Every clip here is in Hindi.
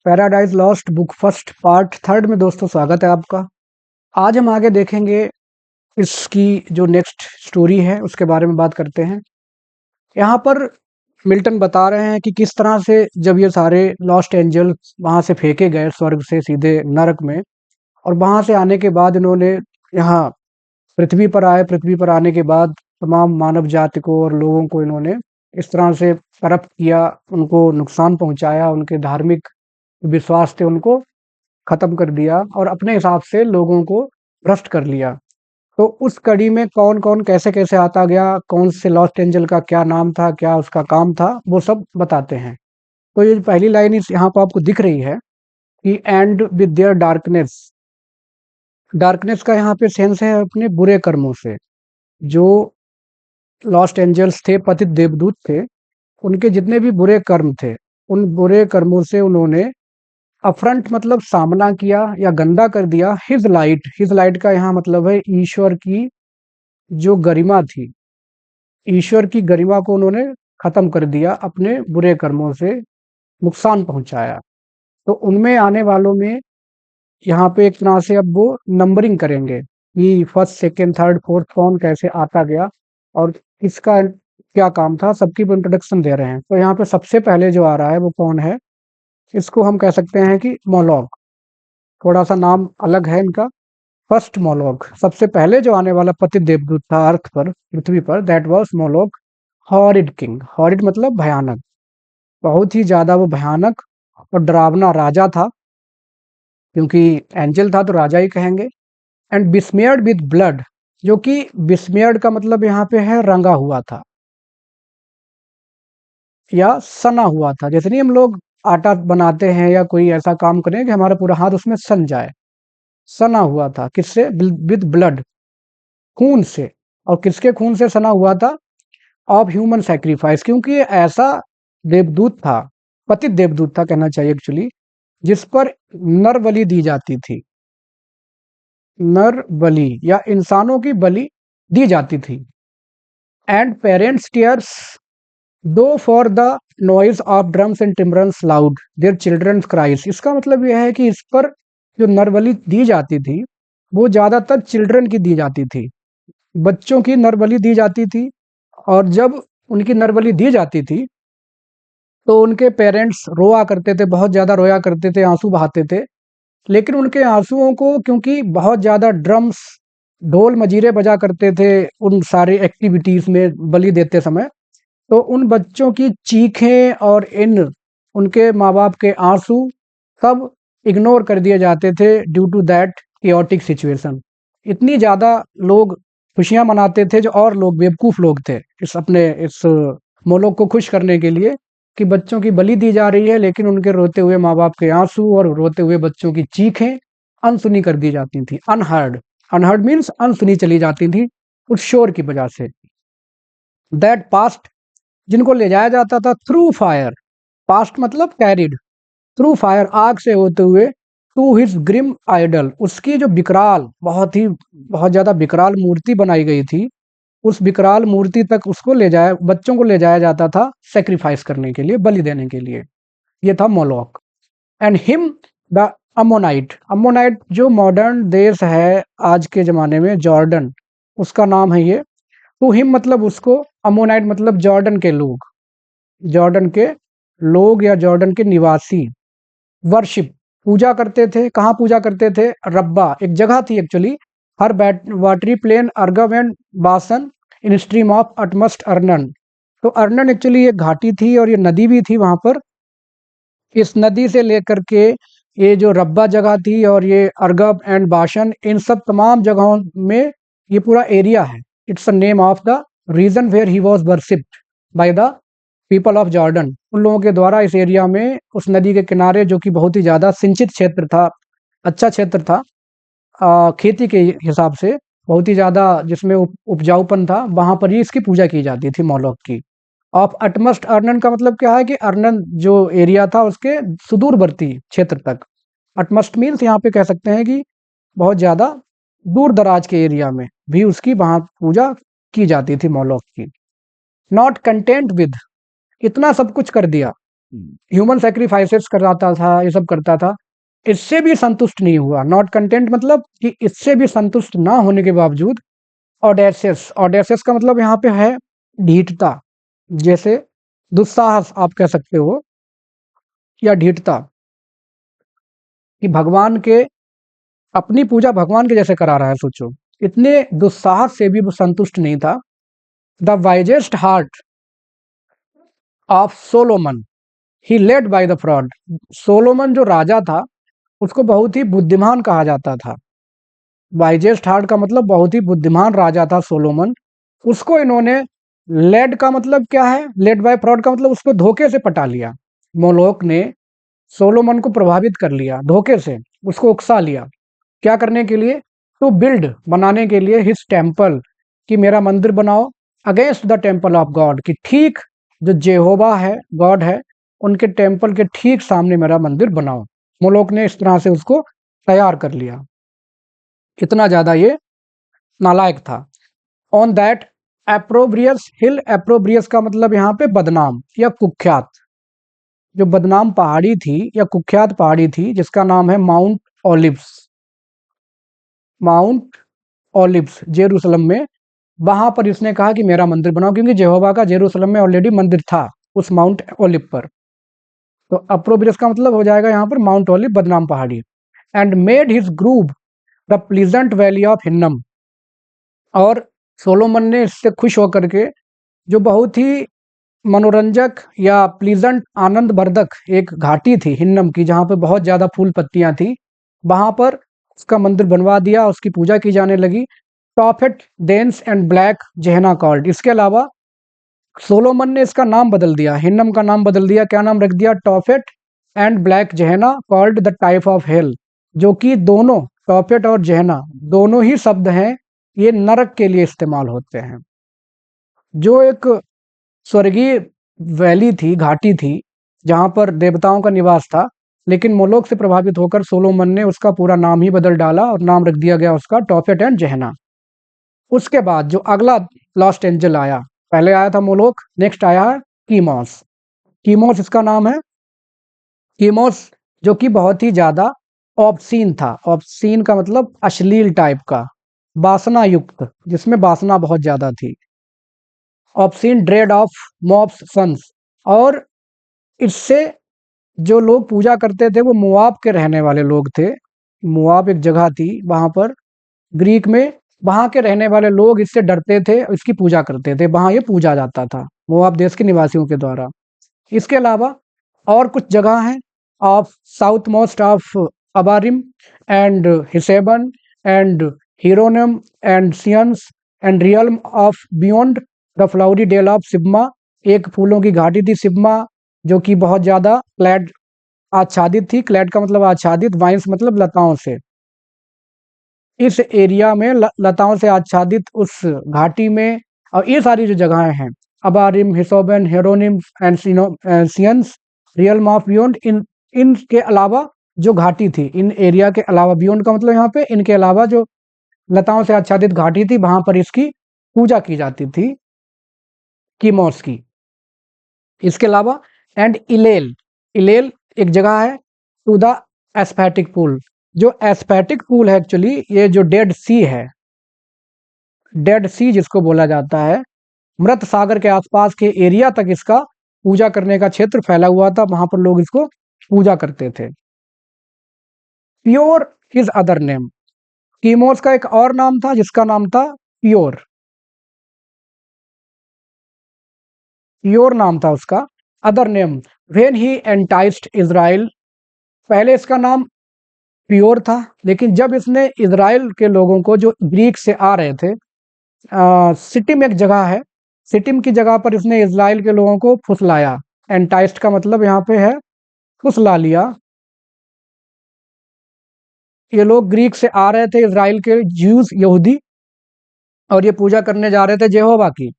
Paradise lost book first part third में दोस्तों स्वागत है आपका। आज हम आगे देखेंगे इसकी जो नेक्स्ट स्टोरी है उसके बारे में बात करते हैं। यहाँ पर मिल्टन बता रहे हैं कि किस तरह से जब ये सारे लॉस्ट एंजल्स वहाँ से फेंके गए स्वर्ग से सीधे नरक में, और वहाँ से आने के बाद इन्होंने यहाँ पृथ्वी पर आए। पृथ्वी पर आने के बाद तमाम मानव जाति को और लोगों को इन्होंने इस तरह से करप्ट किया, उनको नुकसान पहुंचाया, उनके धार्मिक विश्वास थे उनको खत्म कर दिया और अपने हिसाब से लोगों को भ्रष्ट कर लिया। तो उस कड़ी में कौन कौन कैसे कैसे आता गया, कौन से लॉस्ट एंजल का क्या नाम था, क्या उसका काम था, वो सब बताते हैं। तो ये पहली लाइन इस यहाँ पर आपको दिख रही है कि and with their darkness. Darkness का यहाँ पे सेंस है अपने बुरे कर्मों से। जो लॉस्ट एंजल्स थे, पतित देवदूत थे, उनके जितने भी बुरे कर्म थे, उन बुरे कर्मों से उन्होंने अफरंट मतलब सामना किया या गंदा कर दिया हिज लाइट। हिज लाइट का यहाँ मतलब है ईश्वर की जो गरिमा थी, ईश्वर की गरिमा को उन्होंने खत्म कर दिया, अपने बुरे कर्मों से नुकसान पहुंचाया। तो उनमें आने वालों में यहाँ पे एक तरह से अब वो नंबरिंग करेंगे कि फर्स्ट सेकेंड थर्ड फोर्थ कौन कैसे आता गया और किसका क्या काम था, सबकी इंट्रोडक्शन दे रहे हैं। तो यहाँ पे सबसे पहले जो आ रहा है वो कौन है, इसको हम कह सकते हैं कि मोलॉग। थोड़ा सा नाम अलग है इनका। फर्स्ट मोलॉग, सबसे पहले जो आने वाला पतित देवदूत था अर्थ पर, पृथ्वी पर, that was Moloch horrid king. Horrid मतलब भयानक, बहुत ही ज्यादा वो भयानक और डरावना राजा था, क्योंकि एंजल था तो राजा ही कहेंगे। एंड बिस्मेयर्ड विद ब्लड, जो कि बिस्मेयर्ड का मतलब यहाँ पे है रंगा हुआ था या सना हुआ था। जैसे नहीं हम लोग आटा बनाते हैं या कोई ऐसा काम करें कि हमारा पूरा हाथ उसमें सन जाए, सना हुआ था। किससे? विद ब्लड, खून से। और किसके खून से सना हुआ था? ऑफ ह्यूमन सैक्रिफाइस, क्योंकि ये ऐसा देवदूत था, पतित देवदूत था कहना चाहिए एक्चुअली, जिस पर नर बलि दी जाती थी। नर बलि या इंसानों की बलि दी जाती थी। And parents tears though for the noise of drums and timbrels loud their children's cries. इसका मतलब यह है कि इस पर जो नरबलि दी जाती थी वो ज्यादातर चिल्ड्रन की दी जाती थी, बच्चों की नरबलि दी जाती थी। और जब उनकी नरबलि दी जाती थी तो उनके पेरेंट्स रोया करते थे, बहुत ज्यादा रोया करते थे, आंसू बहाते थे। लेकिन उनके आंसुओं को, क्योंकि बहुत ज्यादा ड्रम्स ढोल मजीरे बजा करते थे उन सारे एक्टिविटीज में बलि देते समय, तो उन बच्चों की चीखें और इन उनके माँ बाप के आंसू सब इग्नोर कर दिए जाते थे due to that chaotic situation. इतनी ज्यादा लोग खुशियां मनाते थे, जो और लोग बेवकूफ लोग थे इस मोलोक को खुश करने के लिए, कि बच्चों की बलि दी जा रही है लेकिन उनके रोते हुए माँ बाप के आंसू और रोते हुए बच्चों की चीखें अनसुनी कर दी जाती थी। अनहर्ड, अनहर्ड मीन्स अनसुनी चली जाती थी उस शोर की वजह से। दैट पास्ट, जिनको ले जाया जाता था थ्रू फायर। पास्ट मतलब कैरिड, थ्रू फायर, आग से होते हुए, टू हिज ग्रिम आइडल, उसकी जो विकराल, बहुत ज्यादा विकराल मूर्ति बनाई गई थी, उस विकराल मूर्ति तक उसको ले जाया, बच्चों को ले जाया जाता था सेक्रीफाइस करने के लिए, बलि देने के लिए। ये था Moloch. And him the Ammonite. Ammonite जो मॉडर्न देश है आज के जमाने में, जॉर्डन, उसका नाम है ये। टू हिम मतलब उसको, अमोनाइट मतलब जॉर्डन के लोग, जॉर्डन के लोग या जॉर्डन के निवासी। वर्शिप, पूजा करते थे। कहाँ पूजा करते थे? रब्बा एक जगह थी actually, her watery plain Argob and Basan in stream of utmost Arnon. तो अर्नन एक्चुअली एक घाटी थी और ये नदी भी थी वहां पर। इस नदी से लेकर के ये जो रब्बा जगह थी और ये अर्गब एंड बाशन, इन सब तमाम जगहों में ये पूरा एरिया है। It's the name of the region where he was worshipped by the people of Jordan. उन लोगों के द्वारा इस एरिया में, उस नदी के किनारे, जो कि बहुत ही ज्यादा सिंचित क्षेत्र था, अच्छा क्षेत्र था खेती के हिसाब से, बहुत ही ज्यादा जिसमें उपजाऊपन था, वहां पर ही इसकी पूजा की जाती थी मौलोक की। ऑफ अटमस्ट अर्नन का मतलब क्या है कि अर्नन जो एरिया था उसके सुदूरवर्ती क्षेत्र तक। अटमस्ट मीन्स यहाँ पे कह सकते हैं कि बहुत ज्यादा दूर दराज के एरिया में भी उसकी वहां पूजा की जाती थी मौलोक की। नॉट कंटेंट विद, इतना सब कुछ कर दिया, ह्यूमन सैक्रिफाइसेस कराता था, ये सब करता था। इससे भी संतुष्ट नहीं हुआ। नॉट कंटेंट मतलब कि इससे भी संतुष्ट ना होने के बावजूद ऑडेसियस, ऑडेसियस का मतलब यहाँ पे है ढीठता, जैसे दुस्साहस आप कह सकते हो, या ढीठता, कि भगवान के, अपनी पूजा भगवान के जैसे करा रहा है, सोचो। इतने दुस्साहस से भी वो संतुष्ट नहीं था। The wisest heart of Solomon he led by the fraud. Solomon जो राजा था उसको बहुत ही बुद्धिमान कहा जाता था। वाइजेस्ट हार्ट का मतलब बहुत ही बुद्धिमान राजा था सोलोमन। उसको इन्होंने, लेड का मतलब क्या है, लेड बाय फ्रॉड का मतलब उसको धोखे से पटा लिया। मोलोक ने सोलोमन को प्रभावित कर लिया धोखे से, उसको उकसा लिया। क्या करने के लिए? टू बिल्ड, बनाने के लिए, हिज टेम्पल, कि मेरा मंदिर बनाओ, against the temple of God, कि ठीक जो जेहोवा है, गॉड है, उनके टेम्पल के ठीक सामने मेरा मंदिर बनाओ। मोलोक ने इस तरह से उसको तैयार कर लिया। इतना ज्यादा ये नालायक था। ऑन दैट एप्रोब्रियस हिल, एप्रोब्रियस का मतलब यहाँ पे बदनाम या कुख्यात, जो बदनाम पहाड़ी थी या कुख्यात पहाड़ी थी, जिसका नाम है mount olives. Mount olives Jerusalem में, वहां पर इसने कहा कि मेरा मंदिर बनाओ, क्योंकि यहोवा का जेरूशलम में ऑलरेडी मंदिर था उस माउंट ओलिव पर। तो अप्रोब्रियस का मतलब हो जाएगा यहाँ पर माउंट ओलिव, बदनाम पहाड़ी। And made his grove the pleasant valley of Hinnom, और सोलोमन ने इससे खुश होकर के जो बहुत ही मनोरंजक या प्लीजेंट, आनंद वर्धक एक घाटी थी हिन्नम की, जहाँ पे बहुत ज़्यादा फूल पत्तियां थी, वहां पर उसका मंदिर बनवा दिया, उसकी पूजा की जाने लगी। टॉफेट dense and black Gehenna called. इसके अलावा सोलोमन ने इसका नाम बदल दिया, हिन्नम का नाम बदल दिया। क्या नाम रख दिया? Tophet and black Gehenna called the type of hell, जो कि दोनों, टॉफेट और जेहना, दोनों ही शब्द हैं, ये नरक के लिए इस्तेमाल होते हैं। जो एक स्वर्गीय वैली थी, घाटी थी, जहां पर देवताओं का निवास था, लेकिन मोलोक से प्रभावित होकर सोलोमन ने उसका पूरा नाम ही बदल डाला और नाम रख दिया गया उसका टॉफेट एंड जेहना। उसके बाद जो अगला लॉस्ट एंजल आया, पहले आया था मोलोक, नेक्स्ट आया है कीमोस। कीमोस इसका नाम है। कीमोस जो कि बहुत ही ज्यादा ऑब्सीन था। ऑब्सीन का मतलब अश्लील टाइप का, वासना युक्त, जिसमें वासना बहुत ज्यादा थी। Obscene dread of Moab's sons, और इससे जो लोग पूजा करते थे वो मुआब के रहने वाले लोग थे। मुआब एक जगह थी वहां पर ग्रीक में, वहां के रहने वाले लोग इससे डरते थे, इसकी पूजा करते थे, वहां ये पूजा जाता था मुआब देश के निवासियों के द्वारा। इसके अलावा और कुछ जगह हैं, of south most of Abarim and Hesebon and Horonaim and Seon's and realm of beyond the flowery dale of Sibma. एक फूलों की घाटी थी सिब्मा, जो कि बहुत ज्यादा क्लैड, आच्छादित थी। क्लैड का मतलब आच्छादित, वाइन्स मतलब लताओं से। इस एरिया में लताओं से आच्छादित उस घाटी में, और ये सारी जो जगहें हैं, अबारिम, हिसोबन, हेरोनिम एंड सियंस, रियल्म ऑफ बियॉन्ड, इन इनके अलावा जो घाटी थी, इन एरिया के अलावा, बियॉन्ड का मतलब यहाँ पे इनके अलावा जो लताओं से आच्छादित घाटी थी, वहां पर इसकी पूजा की जाती थी, कीमोस की। इसके अलावा एंड इलेल, इलेल एक जगह है, टू द एस्फेटिक पूल। जो एस्फेटिक पूल है एक्चुअली, ये जो डेड सी है, डेड सी जिसको बोला जाता है, मृत सागर के आसपास के एरिया तक इसका पूजा करने का क्षेत्र फैला हुआ था, वहां पर लोग इसको पूजा करते थे। Pure his other name, chemos का एक और नाम था जिसका नाम था प्योर। प्योर नाम था उसका। Other name when he enticed Israel, पहले इसका नाम प्योर था, लेकिन जब इसने इज़राइल के लोगों को, जो ग्रीक से आ रहे थे, सिटिम एक जगह है, सिटिम की जगह पर इसने इज़राइल के लोगों को फुसलाया। एंटाइस्ड का मतलब यहाँ पे है फुसला लिया। ये लोग ग्रीक से आ रहे थे, इज़राइल के ज्यूज, यहूदी, और ये पूजा करने जा रहे थे यहोवा की,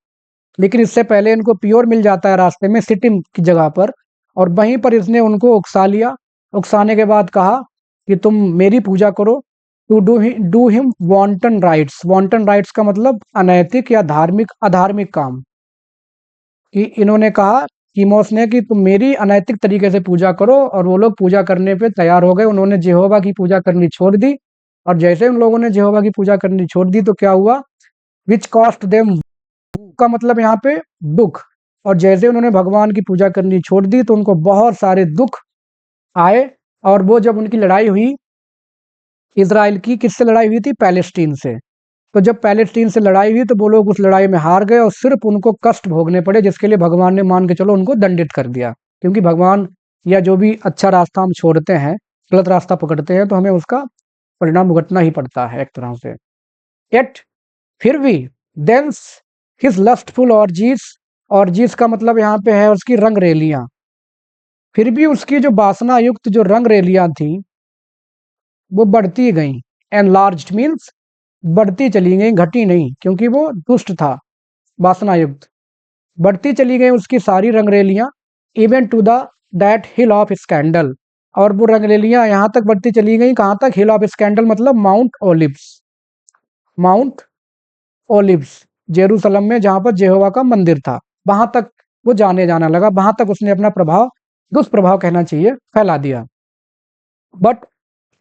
लेकिन इससे पहले इनको प्योर मिल जाता है रास्ते में सिटिम की जगह पर, और वहीं पर इसने उनको उकसा लिया। उकसाने के बाद कहा कि तुम मेरी पूजा करो, to do him wanton rites. Wanton rites का मतलब अनैतिक या धार्मिक, अधार्मिक काम, कि इन्होंने कहा कीमोस ने कि तुम मेरी अनैतिक तरीके से पूजा करो, और वो लोग पूजा करने पे तैयार हो गए। उन्होंने यहोवा की पूजा करनी छोड़ दी, और जैसे उन लोगों ने यहोवा की पूजा करनी छोड़ दी तो क्या हुआ, विच कॉस्ट देम, का मतलब यहाँ पे दुख। और जैसे उन्होंने भगवान की पूजा करनी छोड़ दी तो उनको बहुत सारे दुख आए। और वो जब उनकी लड़ाई हुई इज़राइल की, किससे लड़ाई हुई थी, पैलेस्टीन से। तो जब पैलेस्टीन से लड़ाई हुई तो वो लोग उस लड़ाई में हार गए और सिर्फ उनको कष्ट भोगने पड़े, जिसके लिए भगवान ने मान के चलो उनको दंडित कर दिया। क्योंकि भगवान या जो भी अच्छा रास्ता हम छोड़ते हैं, गलत रास्ता पकड़ते हैं, तो हमें उसका परिणाम भुगतना ही पड़ता है एक तरह से। एट, फिर भी, देंस हिज लस्टफुल ऑर्जीज, ऑर्जीज का मतलब यहाँ पे है उसकी रंग रेलियां। फिर भी उसकी जो वासना युक्त जो रंग रेलियां थी वो बढ़ती गईं। एनलार्ज्ड मीन्स बढ़ती चली गई, घटी नहीं, क्योंकि वो दुष्ट था, वासना युक्त। बढ़ती चली गई उसकी सारी रंगरेलियां, even to the that hill of scandal. और वो रंगरेलियां यहाँ तक बढ़ती चली गई, कहाँ तक, हिल ऑफ स्कैंडल मतलब mount olives. Mount olives Jerusalem में जहाँ पर यहोवा का मंदिर था, वहां तक वो जाने जाना लगा, वहां तक उसने अपना प्रभाव, दुष्प्रभाव कहना चाहिए, फैला दिया। But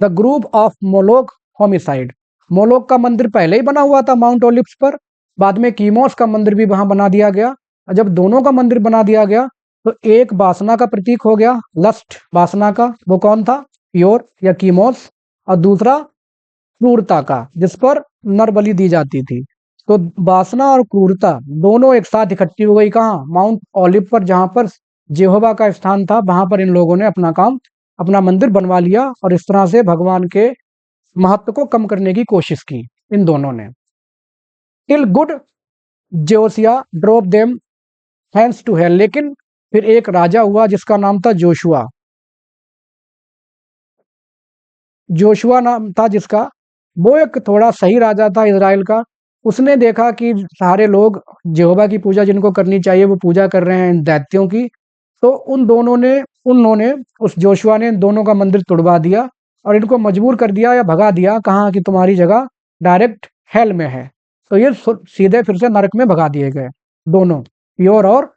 the group of Moloch homicide, Moloch का मंदिर पहले ही बना हुआ था माउंट ओलिव्स पर, बाद में कीमोस का मंदिर भी वहां बना दिया गया। और जब दोनों का मंदिर बना दिया गया तो एक वासना का प्रतीक हो गया, लस्ट वासना का, वो कौन था, प्योर या कीमोस। और दूसरा क्रूरता का, जिस पर नर बलि दी जाती थी। तो वासना और क्रूरता दोनों एक साथ इकट्ठी हो गई, कहाँ, माउंट ओलिव पर, जहां पर यहोवा का स्थान था, वहां पर इन लोगों ने अपना काम, अपना मंदिर बनवा लिया, और इस तरह से भगवान के महत्व को कम करने की कोशिश की इन दोनों ने। Till good Josiah drove them hands to hell, लेकिन फिर एक राजा हुआ जिसका नाम था जोशुआ। जोशुआ नाम था जिसका, वो एक थोड़ा सही राजा था इज़राइल का। उसने देखा कि सारे लोग यहोवा की पूजा जिनको करनी चाहिए वो पूजा कर रहे हैं इन दैत्यों की। तो उन्होंने उस जोशुआ ने इन दोनों का मंदिर तुड़वा दिया और इनको मजबूर कर दिया या भगा दिया, कहाँ कि तुम्हारी जगह डायरेक्ट हेल में है। तो ये सीधे फिर से नरक में भगा दिए गए दोनों, प्योर और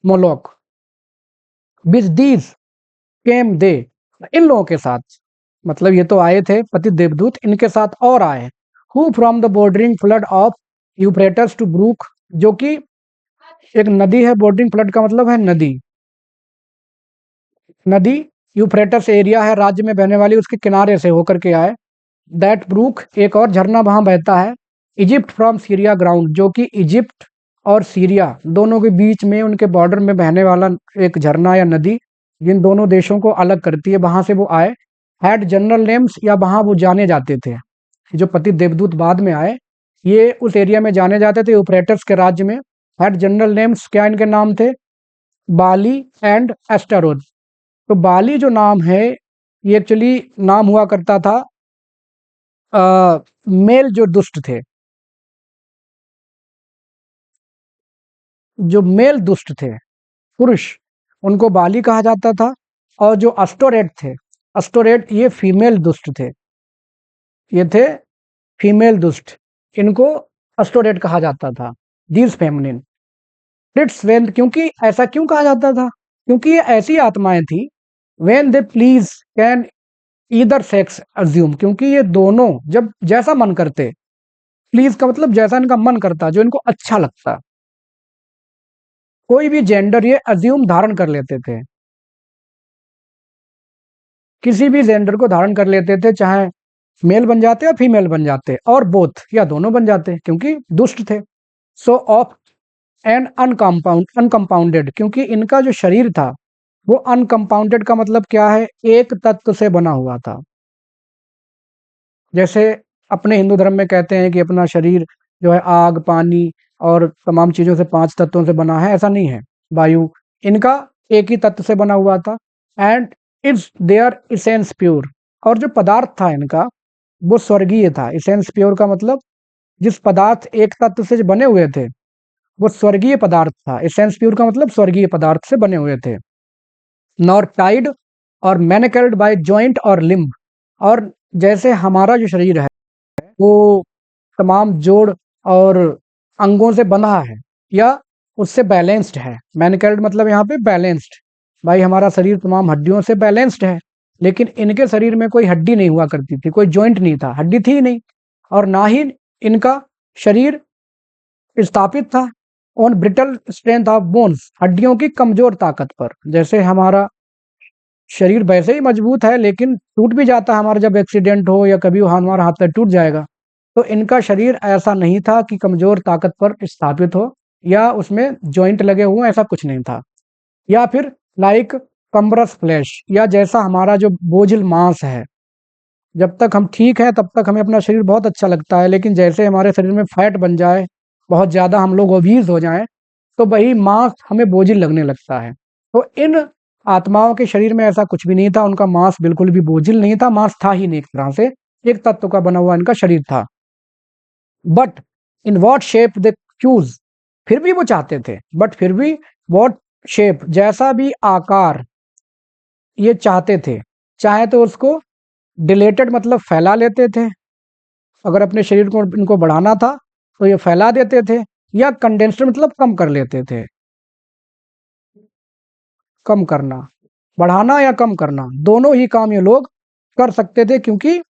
मोलोक। विच दीज केम दे, इन लोगों के साथ, मतलब ये तो आए थे पति देवदूत, इनके साथ और आए। Who from the bordering flood of Euphrates to brook, जो कि एक नदी है, बॉर्डरिंग फ्लड का मतलब है नदी, नदी यूफ्रेटस एरिया है राज्य में बहने वाली, उसके किनारे से होकर के आए। दैट ब्रूक, एक और झरना वहां बहता है। इजिप्ट फ्रॉम सीरिया ग्राउंड, जो कि इजिप्ट और सीरिया दोनों के बीच में, उनके बॉर्डर में बहने वाला एक झरना या नदी, जिन दोनों देशों को अलग करती है, वहां से वो आए। हैड जनरल नेम्स, या वहां वो जाने जाते थे, जो पति देवदूत बाद में आए, ये उस एरिया में जाने जाते थे यूफ्रेटस के राज्य में। हैड जनरल नेम्स, क्या इनके नाम थे, बाली एंड एस्टारोथ। तो बाली जो नाम है, ये एक्चुअली नाम हुआ करता था मेल जो दुष्ट थे, जो मेल दुष्ट थे, पुरुष, उनको बाली कहा जाता था। और जो अस्टोरेट थे, अस्टोरेट ये फीमेल दुष्ट थे, ये थे फीमेल दुष्ट, इनको अस्टोरेट कहा जाता था, दीज फेमिनिन। इट्स वेन, क्योंकि ऐसा क्यों कहा जाता था, क्योंकि ये ऐसी आत्माएं थी, when they please can either sex assume, क्योंकि ये दोनों जब जैसा मन करते, प्लीज का मतलब जैसा इनका मन करता, जो इनको अच्छा लगता, कोई भी जेंडर ये अज्यूम धारण कर लेते थे, किसी भी जेंडर को धारण कर लेते थे, चाहे मेल बन जाते या फीमेल बन जाते, और बोथ या दोनों बन जाते, क्योंकि दुष्ट थे। सो ऑफ एंड अनकंपाउंडेड, क्योंकि इनका जो शरीर था वो अनकंपाउंडेड का मतलब क्या है, एक तत्व से बना हुआ था। जैसे अपने हिंदू धर्म में कहते हैं कि अपना शरीर जो है आग, पानी और तमाम चीजों से, 5 तत्वों से बना है, ऐसा नहीं है, वायु, इनका एक ही तत्व से बना हुआ था। And it's their essence pure, और जो पदार्थ था इनका वो स्वर्गीय था। इसेंस प्योर का मतलब जिस पदार्थ एक तत्व से बने हुए थे वो स्वर्गीय पदार्थ था। एसेंस प्योर का मतलब स्वर्गीय पदार्थ से बने हुए थे। नॉर टाइड और मैनिकल्ड बाय जॉइंट और लिम्ब, और जैसे हमारा जो शरीर है वो तमाम जोड़ और अंगों से बंधा है, या उससे बैलेंस्ड है। मैनकाइंड मतलब यहाँ पे बैलेंस्ड। भाई हमारा शरीर तमाम हड्डियों से बैलेंस्ड है, लेकिन इनके शरीर में कोई हड्डी नहीं हुआ करती थी, कोई जॉइंट नहीं था, हड्डी थी ही नहीं, और ना ही इनका शरीर स्थापित था on brittle strength of bones, हड्डियों की कमजोर ताकत पर। जैसे हमारा शरीर वैसे ही मजबूत है, लेकिन टूट भी जाता है हमारा, जब एक्सीडेंट हो या कभी हमारा हाथ पैर टूट जाएगा। तो इनका शरीर ऐसा नहीं था कि कमजोर ताकत पर स्थापित हो या उसमें जॉइंट लगे हुए, ऐसा कुछ नहीं था। या फिर लाइक कम्बरस फ्लैश, या जैसा हमारा जो बोझिल मांस है, जब तक हम ठीक हैं तब तक हमें अपना शरीर बहुत अच्छा लगता है, लेकिन जैसे हमारे शरीर में फैट बन जाए, बहुत ज़्यादा हम लोग ओबीज हो जाएं, तो वही मांस हमें बोझिल लगने लगता है। तो इन आत्माओं के शरीर में ऐसा कुछ भी नहीं था, उनका मांस बिल्कुल भी बोझिल नहीं था, मांस था ही नहीं, एक तरह से एक तत्व का बना हुआ इनका शरीर था। But in what shape they choose, फिर भी वो चाहते थे, बट फिर भी वॉट शेप, जैसा भी आकार ये चाहते थे, चाहे तो उसको डिलेटेड मतलब फैला लेते थे, अगर अपने शरीर को इनको बढ़ाना था तो ये फैला देते थे, या कंडेंसर मतलब कम कर लेते थे। कम करना, बढ़ाना या कम करना, दोनों ही काम ये लोग कर सकते थे, क्योंकि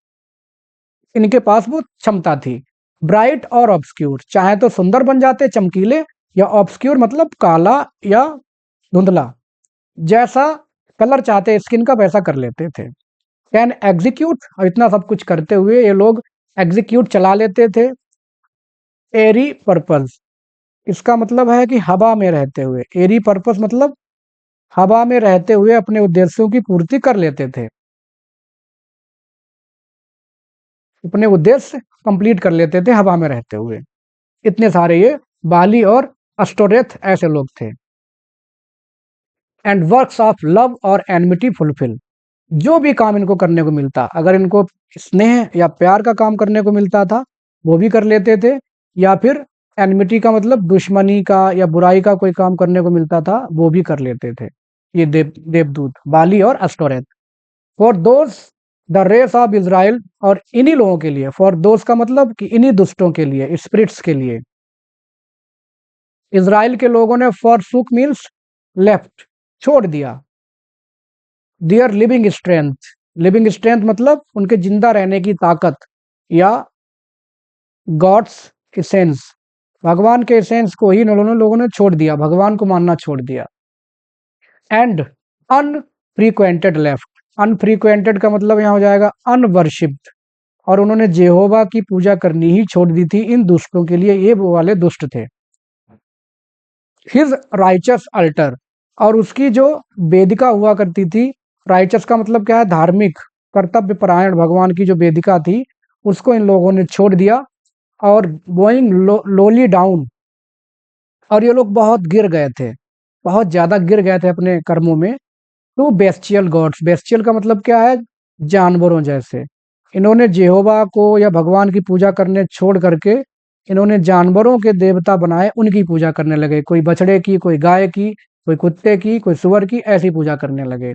इनके पास वो क्षमता थी। ब्राइट और ऑब्सक्यूर, चाहे तो सुंदर बन जाते चमकीले, या ऑब्सक्यूर मतलब काला या धुंधला, जैसा कलर चाहते स्किन का वैसा कर लेते थे। कैन एग्जीक्यूट, और इतना सब कुछ करते हुए ये लोग एग्जीक्यूट चला लेते थे एरी पर्पस। इसका मतलब है कि हवा में रहते हुए, एरी पर्पस मतलब हवा में रहते हुए अपने उद्देश्यों की पूर्ति कर लेते थे, अपने उद्देश्य कंप्लीट कर लेते थे हवा में रहते हुए। इतने सारे ये बाली और अस्टोरेथ ऐसे लोग थे। एंड वर्क्स ऑफ लव और एनमिटी फुलफिल, जो भी काम इनको करने को मिलता, अगर इनको स्नेह या प्यार का काम करने को मिलता था वो भी कर लेते थे, या फिर एनमिटी का मतलब दुश्मनी का या बुराई का कोई काम करने को मिलता था वो भी कर लेते थे, ये देवदूत बाली और Astoreth. For those the race of Israel, और इन्हीं लोगों के लिए, फॉर दोज का मतलब कि इन्हीं दुष्टों के लिए, स्पिरिट्स के लिए। इज़राइल के लोगों ने फॉर सुक मीन्स लेफ्ट, छोड़ दिया। Their living strength, living strength मतलब उनके जिंदा रहने की ताकत, या गॉड्स एसेंस, भगवान के एसेंस को ही इन लोगों ने छोड़ दिया, भगवान को मानना छोड़ दिया। एंड अनफ्रीक्वेंटेड लेफ्ट, अनफ्रीक्वेंटेड का मतलब यहाँ हो जाएगा अनवर्शिप्ड, और उन्होंने जेहोवा की पूजा करनी ही छोड़ दी थी इन दुष्टों के लिए, ये वो वाले दुष्ट थे। हिज राइचस अल्टर, और उसकी जो वेदिका हुआ करती थी, राइचस का मतलब क्या है, धार्मिक कर्तव्य परायण, भगवान की जो वेदिका थी उसको इन लोगों ने छोड़ दिया, और गोइंग लोली डाउन, और ये लोग बहुत गिर गए थे, बहुत ज्यादा गिर गए थे अपने कर्मों में, टू बेस्टियल गॉड्स, बेस्टियल का मतलब क्या है, जानवरों जैसे। इन्होंने जेहोवा को या भगवान की पूजा करने छोड़ करके इन्होंने जानवरों के देवता बनाए, उनकी पूजा करने लगे, कोई बछड़े की, कोई गाय की, कोई कुत्ते की, कोई सुअर की, ऐसी पूजा करने लगे।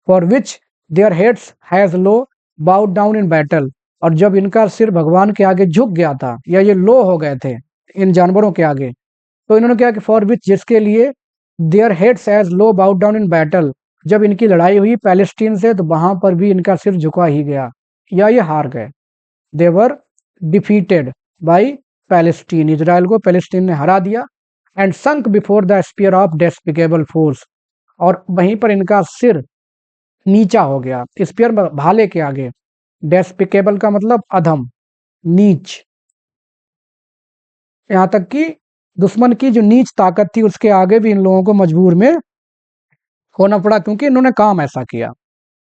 For which their heads has low bowed down in battle, और जब इनका सिर भगवान के आगे झुक गया था, या ये लो हो गए थे इन जानवरों के आगे, तो इन्होंने क्या कि फॉर विच, जिसके लिए their heads has low bowed down in battle, जब इनकी लड़ाई हुई पैलेस्टीन से तो वहां पर भी इनका सिर झुका ही गया, या ये हार गए। They were defeated by Palestine, Israel को पैलेस्टीन ने हरा दिया। And sunk before the spear of despicable force, और वहीं पर इनका सिर नीचा हो गया, स्पीयर भाले के आगे, डेस्पिकेबल का मतलब अधम, नीच, यहाँ तक कि दुश्मन की जो नीच ताकत थी उसके आगे भी इन लोगों को मजबूर में होना पड़ा, क्योंकि इन्होंने काम ऐसा किया।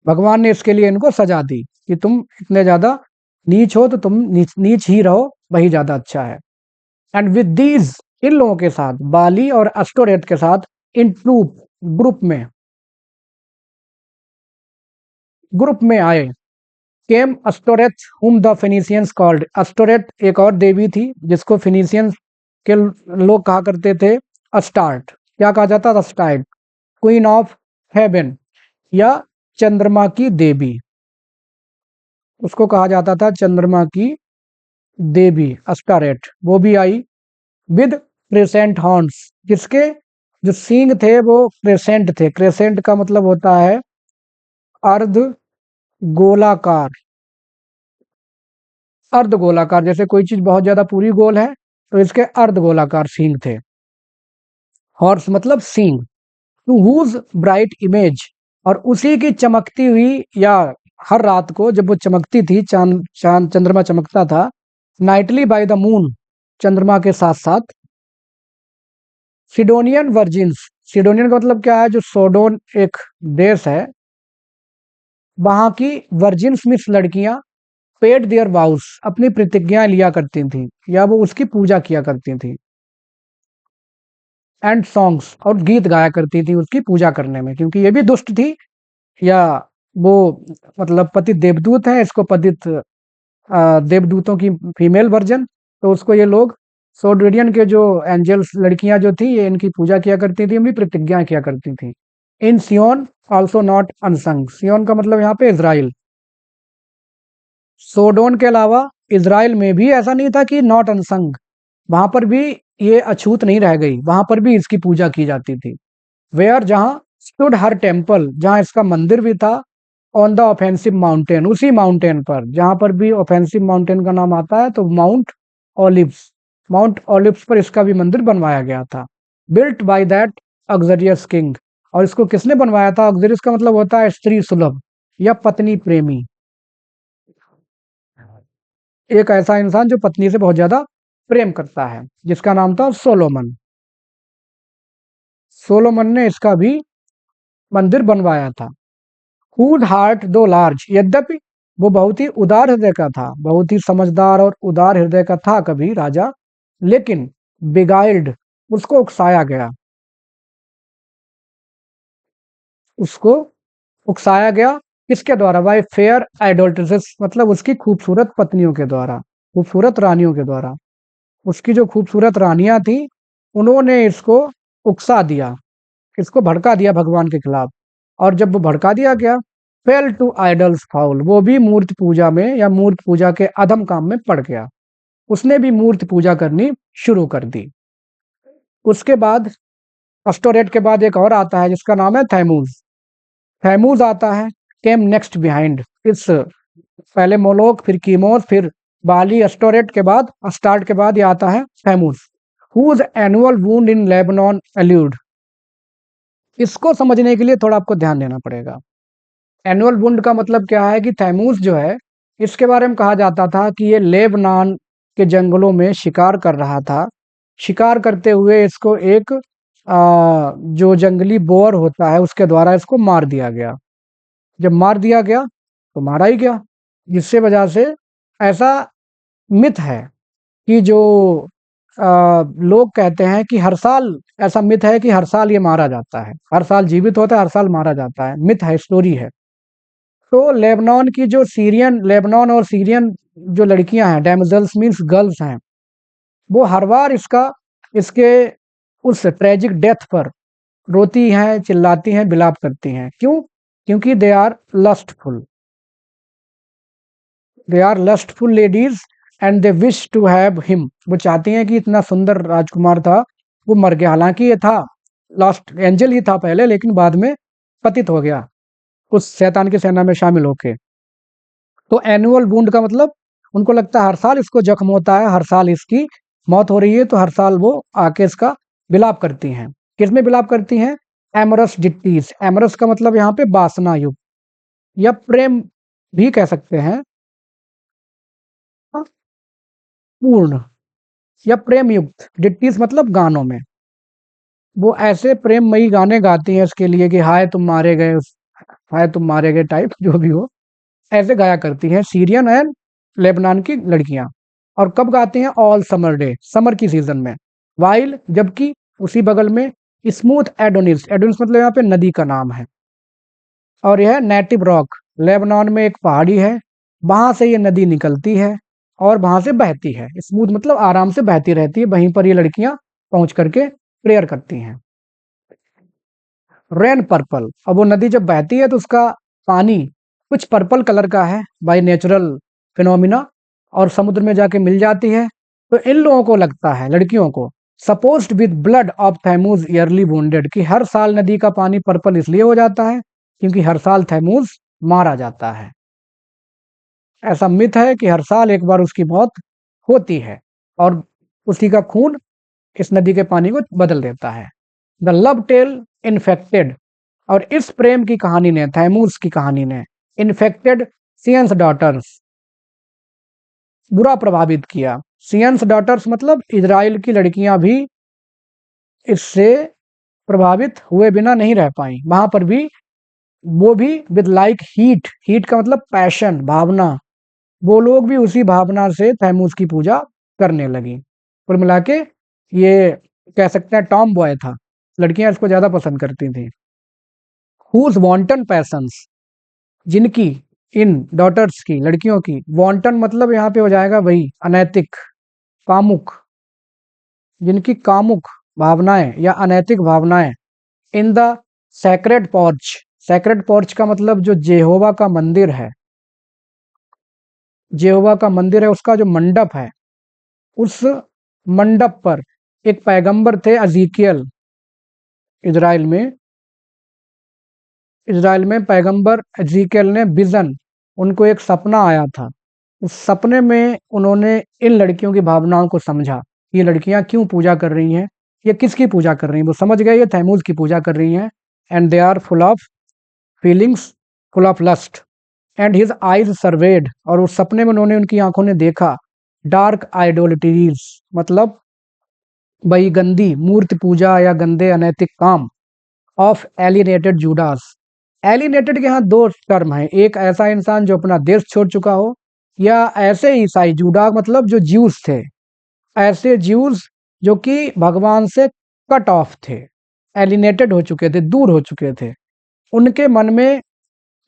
भगवान ने इसके लिए इनको सजा दी कि तुम इतने ज्यादा नीच हो तो तुम नीच ही रहो, वही ज्यादा अच्छा है। एंड विद दीज, इन लोगों के साथ, बाली और अस्टोरेथ के साथ, इन ट्रूप, ग्रुप में आए, केम अस्टोरेथ हुम द फिनिशियंस कॉल्ड, अस्टोरेथ एक और देवी थी जिसको फिनिशियंस के लोग कहा करते थे अस्टार्ट, क्या कहा जाता था, अस्टार्ट, क्वीन ऑफ हेवन, या चंद्रमा की देवी, उसको कहा जाता था चंद्रमा की देवी अस्टारेट, वो भी आई। विद क्रेसेंट हॉर्न्स, जिसके जो सींग थे वो क्रेसेंट थे। क्रेसेंट का मतलब होता है अर्ध गोलाकार। अर्ध गोलाकार, जैसे कोई चीज बहुत ज्यादा पूरी गोल है तो इसके अर्ध गोलाकार सींग थे। हॉर्स मतलब सींग। टू हुज ब्राइट इमेज, और उसी की चमकती हुई, या हर रात को जब वो चमकती थी, चांद चांद चंद्रमा चमकता था, नाइटली बाय द मून, चंद्रमा के साथ साथ, सिडोनियन वर्जिन्स। सिडोनियन का मतलब क्या है? जो सोडोन एक देश है, वहां की वर्जिन्स मीन्स लड़कियां, पेड देयर वाउस, अपनी प्रतिज्ञा लिया करती थी या वो उसकी पूजा किया करती थी। एंड सॉन्ग्स, और गीत गाया करती थी उसकी पूजा करने में, क्योंकि ये भी दुष्ट थी, या वो मतलब पति देवदूत है, इसको पतित देवदूतों की फीमेल वर्जन, तो उसको ये लोग सोड्रेडियन के जो एंजल्स लड़कियां जो थी, ये इनकी पूजा किया करती थी, इनकी प्रतिज्ञा किया करती थी। इन सियोन ऑल्सो नॉट अनसंग, सियोन का मतलब यहाँ पे इज़राइल। सोडोन के अलावा इज़राइल में भी ऐसा नहीं था कि नॉट अनसंग, वहां पर भी ये अछूत नहीं रह गई, वहां पर भी इसकी पूजा की जाती थी। वेयर, जहां स्टूड हर टेम्पल, जहां इसका मंदिर भी था, ऑन द ऑफेंसिव माउंटेन, उसी माउंटेन पर, जहां पर भी ऑफेंसिव माउंटेन का नाम आता है तो माउंट ऑलिव्स, माउंट ऑलिव्स पर इसका भी मंदिर बनवाया गया था। बिल्ट बाय दैट अक्सरियस किंग, और इसको किसने बनवाया था? अक्सरियस का मतलब होता है स्त्री सुलभ या पत्नी प्रेमी, एक ऐसा इंसान जो पत्नी से बहुत ज्यादा प्रेम करता है, जिसका नाम था सोलोमन। सोलोमन ने इसका भी मंदिर बनवाया था। हुड हार्ट दो लार्ज, यद्यपि वो बहुत ही उदार हृदय का था, बहुत ही समझदार और उदार हृदय का था कभी राजा, लेकिन बिगाइल्ड, उसको उकसाया गया, उसको उकसाया गया किसके द्वारा? बाय फेयर आइडोल्ट्रेसेस, मतलब उसकी खूबसूरत पत्नियों के द्वारा, खूबसूरत रानियों के द्वारा। उसकी जो खूबसूरत रानियां थी, उन्होंने इसको उकसा दिया, इसको भड़का दिया भगवान के खिलाफ। और जब वो भड़का दिया गया, फेल टू आइडल्स फाउल, वो भी मूर्ति पूजा में या मूर्ति पूजा के अधम काम में पड़ गया, उसने भी मूर्ति पूजा करनी शुरू कर दी। उसके बाद अस्टोरेट के बाद एक और आता है जिसका नाम है थैमूज। थैमूज आता है, केम नेक्स्ट बिहाइंड, इस पहले मोलोक, फिर कीमोस, फिर बाली, अस्टोरेट के बाद, अस्टार्ट के बाद ये आता है थैमूज। हुज एनुअल वूंड इन लेबनॉन एल्यूड, इसको समझने के लिए थोड़ा आपको ध्यान देना पड़ेगा। एनुअल वुंड का मतलब क्या है कि तैमूस जो है, इसके बारे में कहा जाता था कि ये लेबनान के जंगलों में शिकार कर रहा था। शिकार करते हुए इसको एक जो जंगली बोअर होता है उसके द्वारा इसको मार दिया गया। जब मार दिया गया तो मारा ही गया, जिससे वजह से ऐसा मिथ है कि जो लोग कहते हैं कि हर साल, ऐसा मिथ है कि हर साल ये मारा जाता है, हर साल जीवित होता है, हर साल मारा जाता है, मिथ है, स्टोरी है। तो लेबनान की जो सीरियन, लेबनान और सीरियन जो लड़कियां हैं, डैमजल्स मीन्स गर्ल्स हैं, वो हर बार इसके उस ट्रेजिक डेथ पर रोती हैं, चिल्लाती हैं, विलाप करती हैं। क्यों? क्योंकि they are lustful ladies and they wish to have him, वो चाहती हैं कि इतना सुंदर राजकुमार था, वो मर गया। हालांकि ये था लास्ट एंजल ही था पहले, लेकिन बाद में पतित हो गया उस शैतान की सेना में शामिल होके। तो एनुअल वुंड का मतलब, उनको लगता है हर साल इसको जख्म होता है, हर साल इसकी मौत हो रही है, तो हर साल वो आके इसका विलाप करती हैं। किसमें विलाप करती हैं? एमरस डिट्टीज। एमरस का मतलब यहाँ पे वासना युक्त या प्रेम भी कह सकते हैं, पूर्ण या प्रेम युक्त। डिट्टीज मतलब गानों में, वो ऐसे प्रेममयी गाने गाती हैं इसके लिए कि हाय तुम मारे गए, हाय तुम मारे गए टाइप जो भी हो, ऐसे गाया करती हैं सीरियन एंड लेबनान की लड़कियां। और कब गाती हैं? ऑल समर डे, समर की सीजन में। वाइल, जबकि उसी बगल में स्मूथ एडोनिस, एडोनिस मतलब यहाँ पे नदी का नाम है, और यह नेटिव रॉक, लेबनान में एक पहाड़ी है, वहां से ये नदी निकलती है और वहां से बहती है। स्मूथ मतलब आराम से बहती रहती है, वहीं पर ये लड़कियां पहुंच करके प्रेयर करती हैं। रेन पर्पल, अब वो नदी जब बहती है तो उसका पानी कुछ पर्पल कलर का है बाय नेचुरल फिनोमिना, और समुद्र में जाके मिल जाती है। तो इन लोगों को लगता है, लड़कियों को, supposed with blood of Thammuz yearly wounded, कि हर साल नदी का पानी पर्पल इसलिए हो जाता है क्योंकि हर साल थैमूज मारा जाता है। ऐसा मिथ है कि हर साल एक बार उसकी मौत होती है और उसी का खून इस नदी के पानी को बदल देता है। द लव टेल इन्फेक्टेड, और इस प्रेम की कहानी ने, थैमूस की कहानी ने, इन्फेक्टेड सियंस डॉटर्स, बुरा प्रभावित किया। सियंस डॉटर्स मतलब इजराइल की लड़कियां भी इससे प्रभावित हुए बिना नहीं रह पाई। वहां पर भी वो भी विद लाइक हीट, हीट का मतलब पैशन, भावना, वो लोग भी उसी भावना से थैमूस की पूजा करने लगी। कुल मिला के ये कह सकते हैं टॉम बॉय था, लड़कियां इसको ज्यादा पसंद करती थी। हुज वॉन्टन पैशंस, जिनकी, इन डॉटर्स की, लड़कियों की, वॉन्टन मतलब यहाँ पे हो जाएगा वही अनैतिक, कामुक, जिनकी कामुक भावनाएं या अनैतिक भावनाएं, in the sacred porch, sacred porch का मतलब जो जेहोवा का मंदिर है, जेहोवा का मंदिर है उसका जो मंडप है, उस मंडप पर एक पैगंबर थे अजीकियल, इजराइल में, इजराइल में पैगंबर एजीकियल ने विजन, उनको एक सपना आया था। उस सपने में उन्होंने इन लड़कियों की भावनाओं को समझा, ये लड़कियां क्यों पूजा कर रही हैं, ये किसकी पूजा कर रही हैं। वो समझ गए ये थैमूज की पूजा कर रही हैं। And they are full of feelings, full of lust. And his eyes served, और उस सपने में उन्होंने, उनकी आंखों ने देखा डार्क आइडोलिटीज, मतलब वही गंदी मूर्ति पूजा या गंदे अनैतिक काम, ऑफ एलिनेटेड जूडास। एलिनेटेड के यहाँ दो टर्म है, एक ऐसा इंसान जो अपना देश छोड़ चुका हो, या ऐसे ईसाई, जूडा मतलब जो ज्यूस थे, ऐसे ज्यूस जो कि भगवान से कट ऑफ थे, एलिनेटेड हो चुके थे, दूर हो चुके थे। उनके मन में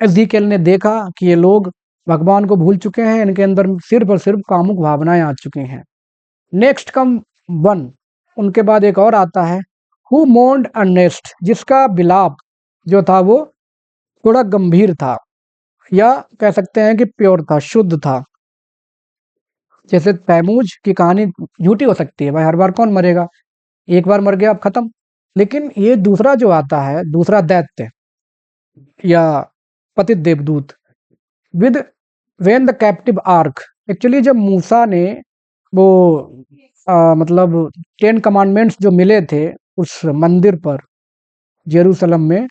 एजीकियल ने देखा कि ये लोग भगवान को भूल चुके हैं, इनके अंदर सिर्फ और सिर्फ कामुक भावनाएं आ चुकी हैं। नेक्स्ट कम वन, उनके बाद एक और आता है, हु मोन्ड अर्नेस्ट, जिसका बिलाप जो था वो थोड़ा गंभीर था, या कह सकते हैं कि प्योर था, शुद्ध था। जैसे तैमूज की कहानी झूठी हो सकती है, भाई हर बार कौन मरेगा, एक बार मर गया अब खत्म। लेकिन ये दूसरा जो आता है, दूसरा दैत्य या पतित देवदूत, with when the captive arc, actually जब मूसा ने वो मतलब 10 कमांडमेंट्स जो मिले थे उस मंदिर पर जेरूसलम में,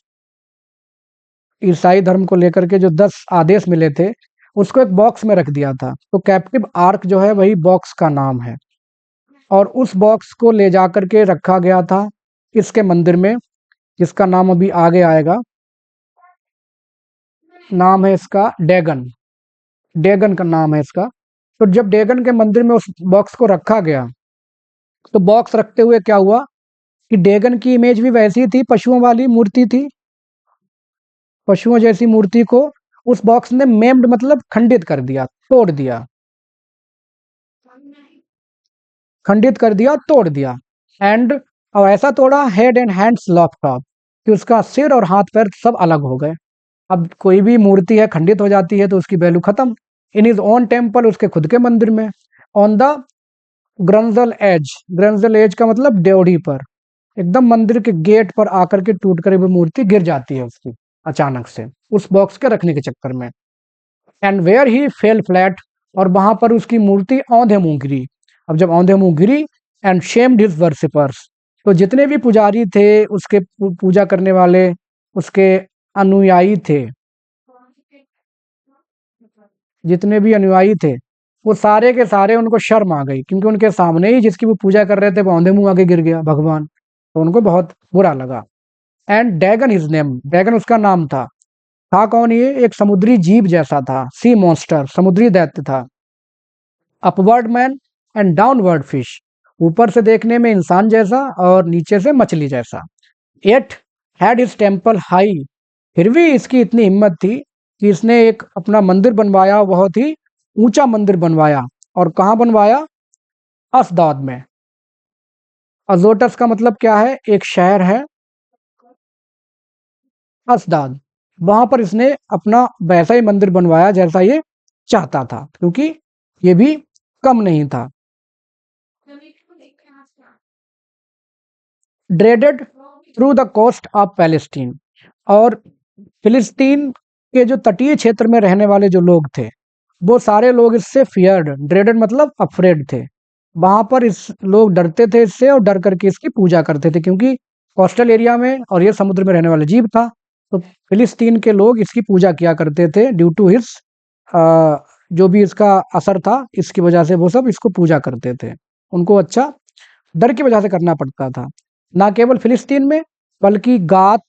ईसाई धर्म को लेकर के जो 10 आदेश मिले थे, उसको एक बॉक्स में रख दिया था। तो कैप्टिव आर्क जो है वही बॉक्स का नाम है, और उस बॉक्स को ले जाकर के रखा गया था इसके मंदिर में, जिसका नाम अभी आगे आएगा। नाम है इसका डेगन, डेगन का नाम है इसका। तो जब डेगन के मंदिर में उस बॉक्स को रखा गया, तो बॉक्स रखते हुए क्या हुआ कि डेगन की इमेज भी वैसी थी, पशुओं वाली मूर्ति थी, पशुओं जैसी मूर्ति को उस बॉक्स ने मेम्ड मतलब खंडित कर दिया, तोड़ दिया, खंडित कर दिया, तोड़ दिया। एंड, और ऐसा तोड़ा, head and hands loft of, कि उसका सिर और हाथ पैर सब अलग हो गए। अब कोई भी मूर्ति है खंडित हो जाती है तो उसकी वैल्यू खत्म। इन हिज ओन टेम्पल, उसके खुद के मंदिर में, ऑन द ग्रंजल एज, ग्रंजल एज का मतलब ड्योढ़ी पर, एकदम मंदिर के गेट पर आकर के टूट कर वो मूर्ति गिर जाती है उसकी अचानक से, उस बॉक्स के रखने के चक्कर में। And where he fell flat, और वहां पर उसकी मूर्ति औंधे मुंह गिरी। अब जब औंधे मुंह गिरी, एंड शेम्ड हिज वर्शिपर्स, तो जितने भी पुजारी थे, उसके पूजा करने वाले, उसके अनुयायी थे, जितने भी अनुयायी थे, वो सारे के सारे, उनको शर्म आ गई, क्योंकि उनके सामने ही जिसकी वो पूजा कर रहे थे वो औंधे मुंह आके गिर गया भगवान, तो उनको बहुत बुरा लगा। And dragon his name, dragon उसका नाम था कौन ये, एक समुद्री जीव जैसा था, सी मॉन्स्टर, समुद्री दैत्य था। Upward man and downward fish, ऊपर से देखने में इंसान जैसा और नीचे से मछली जैसा। At had his temple high, फिर भी इसकी इतनी हिम्मत थी कि इसने एक अपना मंदिर बनवाया, बहुत ही ऊंचा मंदिर बनवाया। और कहाँ बनवाया, असदाद में। अजोटस का मतलब क्या है, एक शहर है असदाद, वहां पर इसने अपना वैसा ही मंदिर बनवाया जैसा ये चाहता था, क्योंकि ये भी कम नहीं था। Dreaded through the coast of Palestine. और फिलिस्तीन के जो तटीय क्षेत्र में रहने वाले जो लोग थे, वो सारे लोग इससे फियर्ड, ड्रेडेड मतलब अफ्रेड थे। वहां पर इस लोग डरते थे इससे, और डर करके इसकी पूजा करते थे, क्योंकि कोस्टल एरिया में और ये समुद्र में रहने वाले जीव था। तो फिलिस्तीन के लोग इसकी पूजा किया करते थे ड्यू टू हिज, जो भी इसका असर था, इसकी वजह से वो सब इसको पूजा करते थे। उनको अच्छा डर की वजह से करना पड़ता था। ना केवल फिलिस्तीन में, बल्कि गात,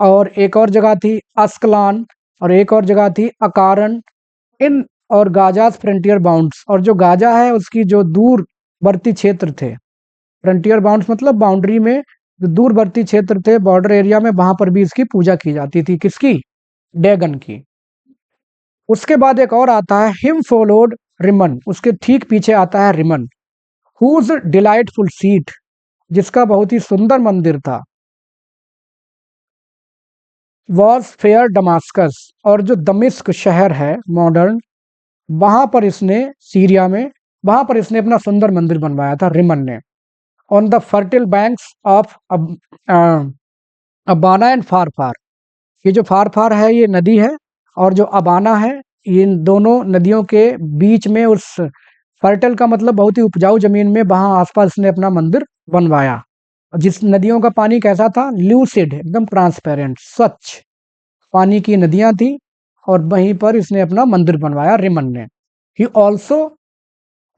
और एक और जगह थी अस्कलान, और एक और जगह थी अकारन, इन और गाजास फ्रंटियर बाउंड्स। और जो गाजा है उसकी जो दूरवर्ती क्षेत्र थे, फ्रंटियर बाउंड्स मतलब बाउंड्री में जो दूरवर्ती क्षेत्र थे, बॉर्डर एरिया में, वहां पर भी इसकी पूजा की जाती थी। किसकी? डैगन की। उसके बाद एक और आता है हिम फॉलोड रिमन, उसके ठीक पीछे आता है रिमन, हुज डिलाइटफुल सीट, जिसका बहुत ही सुंदर मंदिर था, वॉज फेयर डमास्कस, और जो दमिश्क शहर है मॉडर्न, वहां पर इसने, सीरिया में, वहां पर इसने अपना सुंदर मंदिर बनवाया था रिमन ने। On the fertile banks of Abana and Pharphar, ये जो फारफार है ये नदी है, और जो अबाना है, इन दोनों नदियों के बीच में, उस फर्टल का मतलब बहुत ही उपजाऊ जमीन में, वहां आसपास इसने अपना मंदिर बनवाया। जिस नदियों का पानी कैसा था? ल्यूसिड, एकदम ट्रांसपेरेंट, स्वच्छ पानी की नदियां थी, और वहीं पर इसने अपना मंदिर बनवाया रिमन ने। He also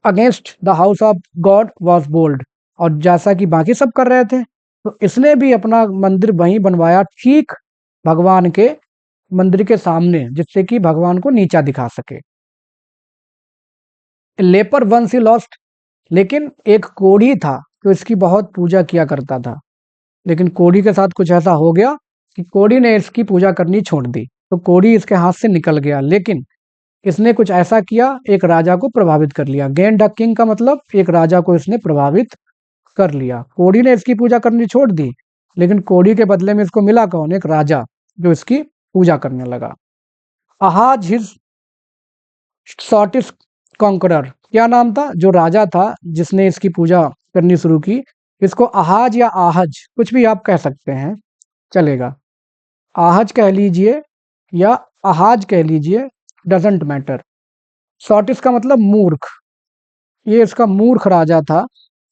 against the house of God was bold, और जैसा कि बाकी सब कर रहे थे, तो इसने भी अपना मंदिर वहीं बनवाया, ठीक भगवान के मंदिर के सामने, जिससे कि भगवान को नीचा दिखा सके। लेपर वंस ही लॉस्ट, लेकिन एक कोढ़ी था जो इसकी बहुत पूजा किया करता था, लेकिन कोढ़ी के साथ कुछ ऐसा हो गया कि कोढ़ी ने इसकी पूजा करनी छोड़ दी, तो कोढ़ी इसके हाथ से निकल गया। लेकिन इसने कुछ ऐसा किया, एक राजा को प्रभावित कर लिया। गेन द किंग का मतलब एक राजा को इसने प्रभावित कर लिया। कोढ़ी ने इसकी पूजा करनी छोड़ दी, लेकिन कोढ़ी के बदले में इसको मिला कौन? एक राजा, जो इसकी पूजा करने लगा। अहाज हिज शॉर्टेस्ट कॉन्करर, क्या नाम था जो राजा था जिसने इसकी पूजा करनी शुरू की? इसको अहाज या आहज, कुछ भी आप कह सकते हैं, चलेगा। आहज कह लीजिए या अहाज कह लीजिए, डजेंट मैटर। शॉर्टिस का मतलब मूर्ख, ये इसका मूर्ख राजा था,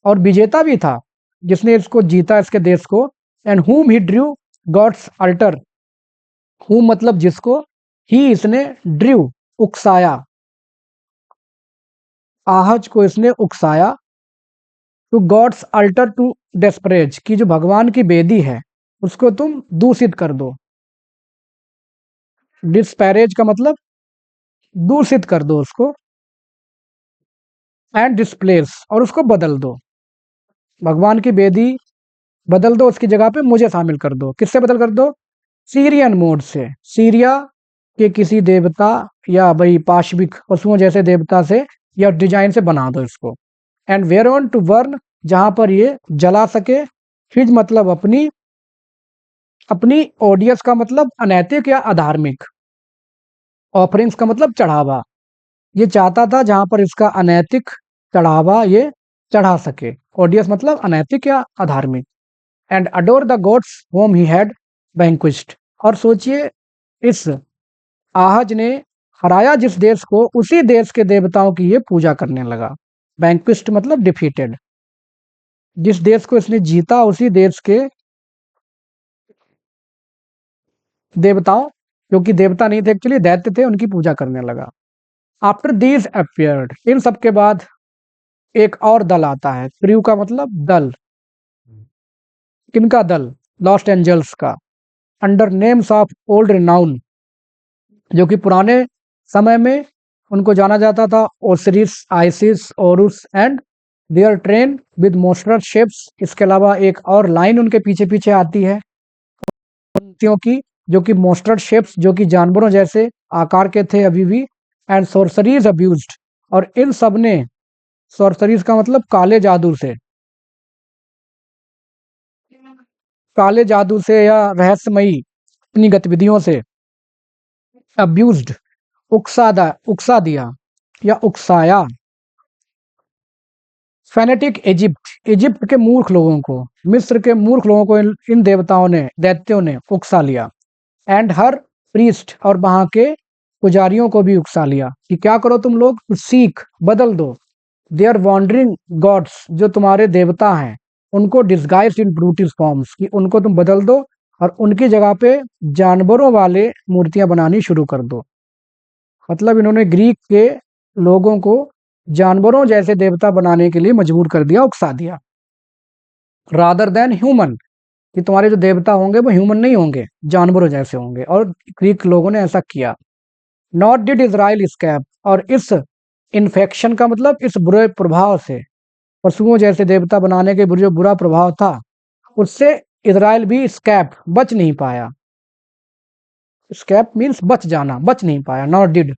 और विजेता भी था, जिसने इसको जीता, इसके देश को। एंड हुम ही ड्रू गॉड्स अल्टर, हुम मतलब जिसको, ही इसने ड्रू उकसाया, आहज को इसने उकसाया, टू गॉड्स अल्टर टू डेस्परेज, की जो भगवान की बेदी है उसको तुम दूषित कर दो। डिस्पैरेज का मतलब दूषित कर दो उसको, एंड डिस्प्लेस, और उसको बदल दो। भगवान की बेदी बदल दो, उसकी जगह पे मुझे शामिल कर दो। किससे बदल कर दो? सीरियन मोड से, सीरिया के किसी देवता या भाई पाशविक पशुओं जैसे देवता से या डिजाइन से बना दो इसको। And where on to burn, जहां पर ये जला सके। हिज मतलब अपनी, अपनी ऑडियंस का मतलब अनैतिक या अधार्मिक। ऑफरिंग्स का मतलब चढ़ावा, ये चाहता था जहां पर इसका अनैतिक चढ़ावा ये चढ़ा सके। ऑडियंस मतलब अनैतिक या अधार्मिक। And adore the gods whom he had vanquished, और सोचिए, इस आहज ने हराया जिस देश को, उसी देश के देवताओं की ये पूजा करने लगा। बैंक्विस्ट मतलब डिफीटेड, जिस देश को इसने जीता उसी देश के देवताओं, जो कि देवता नहीं थे एक्चुअली, दैत्य थे, उनकी पूजा करने लगा। आफ्टर दीज अपियर्ड, इन सब के बाद एक और दल आता है। क्रू का मतलब दल, किनका दल? लॉस्ट एंजल्स का। Under names of old renown, जो कि पुराने समय में उनको जाना जाता था, Osiris, Isis, Orus, and their train with monstrous shapes. इसके अलावा एक और लाइन उनके पीछे पीछे आती है मूर्तियों की, जो कि मोस्टर शेप्स, जो कि जानवरों जैसे आकार के थे अभी भी। एंड सोर्सरीज अब्यूज्ड, और इन सब ने, सोर्सरीज का मतलब काले जादू से, काले जादू से या रहस्यमयी अपनी गतिविधियों से, अब्यूज्ड उकसा दिया या उकसाया, फेनेटिक इजिप्ट, इजिप्ट के मूर्ख लोगों को, मिस्र के मूर्ख लोगों को इन देवताओं ने, दैत्यों ने उकसा लिया। एंड हर प्रीस्ट, और वहां के पुजारियों को भी उकसा लिया कि क्या करो तुम लोग, सीख, बदल दो दे आर वॉन्डरिंग गॉड्स, जो तुम्हारे देवता हैं उनको डिस्गाइज इन ब्रूटिश फॉर्म्स, कि उनको तुम बदल दो और उनकी जगह पे जानवरों वाले मूर्तियां बनानी शुरू कर दो। मतलब इन्होंने ग्रीक के लोगों को जानवरों जैसे देवता बनाने के लिए मजबूर कर दिया, उकसा दिया, रादर देन ह्यूमन, कि तुम्हारे जो देवता होंगे वो ह्यूमन नहीं होंगे, जानवरों जैसे होंगे। और ग्रीक लोगों ने ऐसा किया। नॉट डिड इजराइल स्कैप, और इस इन्फेक्शन का मतलब इस बुरे प्रभाव से, पशुओं जैसे देवता बनाने के जो बुरा प्रभाव था उससे इजराइल भी स्कैप, बच नहीं पाया। स्कैप मीन्स बच जाना, बच नहीं पाया, not did.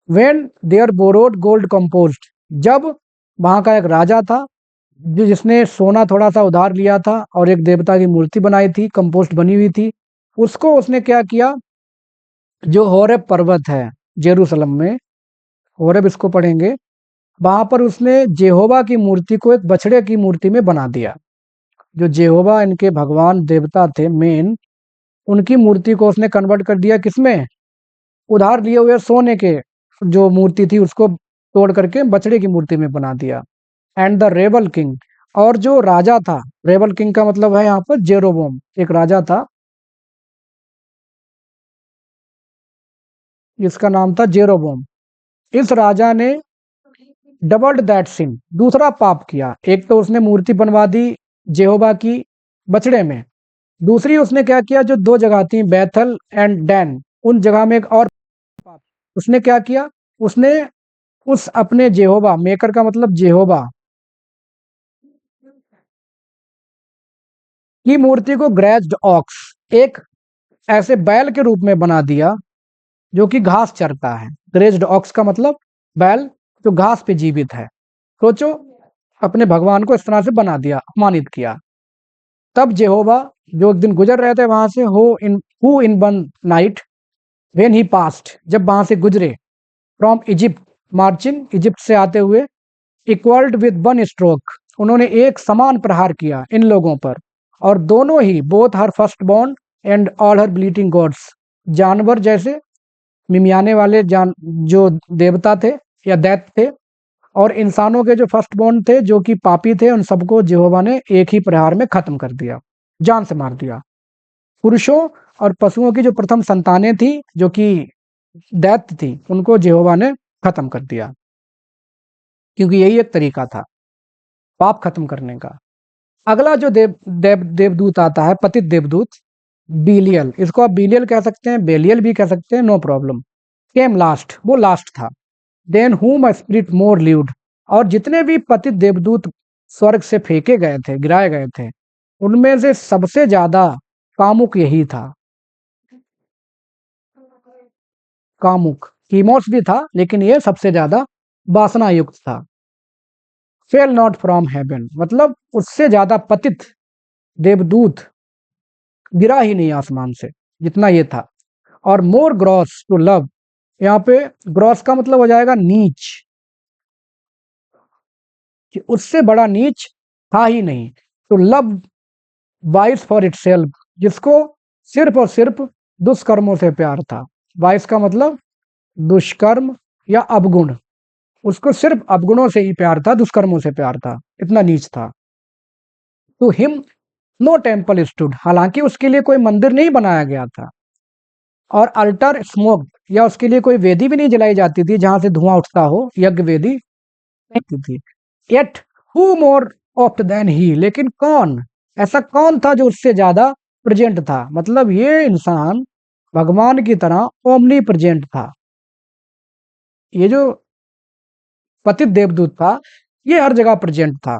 When there borrowed gold compost, जब वहां का एक राजा था जिसने सोना थोड़ा सा उधार लिया था और एक देवता की मूर्ति बनाई थी, कंपोस्ट बनी हुई थी, उसको उसने क्या किया, जो होरेब पर्वत है जेरूसलम में, होरेब इसको पढ़ेंगे, वहां पर उसने जेहोवा की मूर्ति को एक बछड़े की मूर्ति में बना दिया। जो जेहोवा इनके भगवान देवता थे मेन, उनकी मूर्ति को उसने कन्वर्ट कर दिया किसमें, उधार लिए हुए सोने के जो मूर्ति थी उसको तोड़ करके बछड़े की मूर्ति में बना दिया। एंड द रेबल किंग, और जो राजा था, रेबल किंग का मतलब है यहाँ पर जेरोबोम, एक राजा था जिसका नाम था जेरोबोम। इस राजा ने डबल्ड दैट सिन, दूसरा पाप किया। एक तो उसने मूर्ति बनवा दी जेहोवा की बछड़े में, दूसरी उसने क्या किया, जो दो जगह थी बैथल एंड डैन, उन जगह में एक और पाप उसने क्या किया, उसने उस अपने जेहोवा, मेकर का मतलब जेहोवा की मूर्ति को ग्रेज्ड ऑक्स, एक ऐसे बैल के रूप में बना दिया जो कि घास चरता है। ग्रेज्ड ऑक्स का मतलब बैल जो घास पे जीवित है। सोचो, अपने भगवान को इस तरह से बना दिया, अपमानित किया। तब जेहोवा जो एक दिन गुजर रहे थे वहां से, who in one night when he past, जब वहां से गुजरे, फ्रॉम इजिप्ट मार्चिंग, इजिप्ट से आते हुए, इक्वल्ड विद वन स्ट्रोक, उन्होंने एक समान प्रहार किया इन लोगों पर, और दोनों ही, both her first born and all her bleating gods, जानवर जैसे मिमियाने वाले जो देवता थे या दैत्य थे, और इंसानों के जो फर्स्ट बॉर्न थे जो कि पापी थे, उन सबको यहोवा ने एक ही प्रहार में खत्म कर दिया, जान से मार दिया। पुरुषों और पशुओं की जो प्रथम संतानें थी जो कि दैत्य थी, उनको यहोवा ने खत्म कर दिया, क्योंकि यही एक तरीका था पाप खत्म करने का। अगला जो देवदूत आता है, पतित देवदूत, बिलियल, इसको आप बिलियल कह सकते हैं, बेलियल भी कह सकते हैं, नो प्रॉब्लम। केम लास्ट, वो लास्ट था। देन हुम अ स्पिरिट मोर लिव्ड, और जितने भी पतित देवदूत स्वर्ग से फेंके गए थे, गिराए गए थे, उनमें से सबसे ज्यादा कामुक यही था। कामुक, कीमोस भी था लेकिन ये सबसे ज्यादा वासना युक्त था। फेल नॉट फ्रॉम हेवन, मतलब उससे ज्यादा पतित देवदूत गिरा ही नहीं आसमान से जितना ये था। और मोर ग्रॉस टू लव, यहाँ पे ग्रॉस का मतलब हो जाएगा नीच, कि उससे बड़ा नीच था ही नहीं। तो लव वाइस फॉर इटसेल्फ, जिसको सिर्फ और सिर्फ दुष्कर्मों से प्यार था। वाइस का मतलब दुष्कर्म या अवगुण, उसको सिर्फ अवगुणों से ही प्यार था, दुष्कर्मों से प्यार था, इतना नीच था। To him no temple stood, हालांकि उसके लिए कोई मंदिर नहीं बनाया गया था, और अल्टर स्मोक, या उसके लिए कोई वेदी भी नहीं जलाई जाती थी जहां से धुआं उठता हो, यज्ञ वेदी नहीं थी। Yet who more oft than he, लेकिन कौन, ऐसा कौन था जो उससे ज्यादा प्रेजेंट था, मतलब ये इंसान भगवान की तरह ओमनी प्रेजेंट था। ये जो पतित देवदूत था ये हर जगह प्रेजेंट था।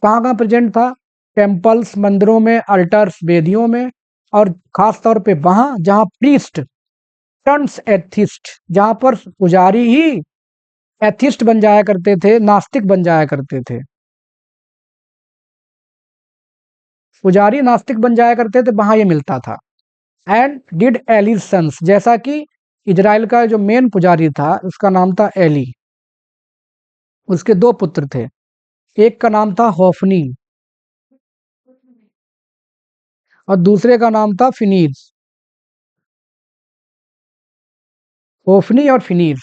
कहाँ कहाँ प्रेजेंट था, टेम्पल्स, मंदिरों में, अल्टर्स, वेदियों में, और खास तौर पे वहां जहां प्रीस्ट टर्न्स एथिस्ट, जहां पर पुजारी ही एथिस्ट बन जाया करते थे, नास्तिक बन जाया करते थे, पुजारी नास्तिक बन जाया करते थे, वहां ये मिलता था। एंड डिड एलीज सन्स, जैसा कि इजराइल का जो मेन पुजारी था उसका नाम था एली, उसके दो पुत्र थे, एक का नाम था होफनी और दूसरे का नाम था फिनीज। होफनी और फिनीज,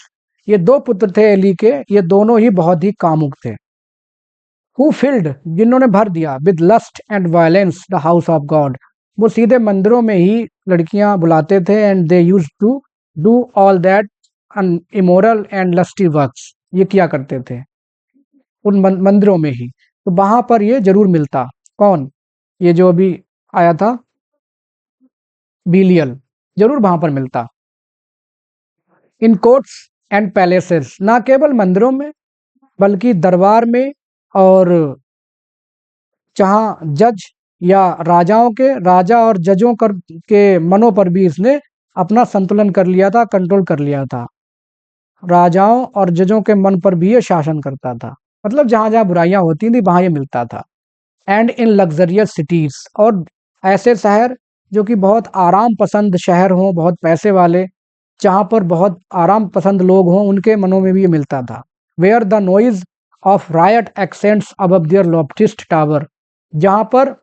ये दो पुत्र थे एली के, ये दोनों ही बहुत ही कामुक थे। हु फिल्ड, जिन्होंने भर दिया, with lust and violence the house of God, वो सीधे मंदिरों में ही लड़कियां बुलाते थे। And they use to do all that immoral and lusty works, ये किया करते थे उन मंदिरों में ही। तो वहां पर ये जरूर मिलता। कौन? ये जो अभी आया था बिलियल, जरूर वहां पर मिलता। इन कोर्ट्स एंड पैलेसेस, ना केवल मंदिरों में बल्कि दरबार में, और जहां जज या राजाओं के राजा और जजों के मनों पर भी इसने अपना संतुलन कर लिया था, कंट्रोल कर लिया था। राजाओं और जजों के मन पर भी ये शासन करता था, मतलब जहां जहां बुराइयां होती थी वहां ये मिलता था। एंड इन लग्जरियस सिटीज, और ऐसे शहर जो कि बहुत आराम पसंद शहर हों, बहुत पैसे वाले, जहां पर बहुत आराम पसंद लोग हों, उनके मनों में भी ये मिलता था। Where the noise of riot ascends above their loftiest tower, जहां पर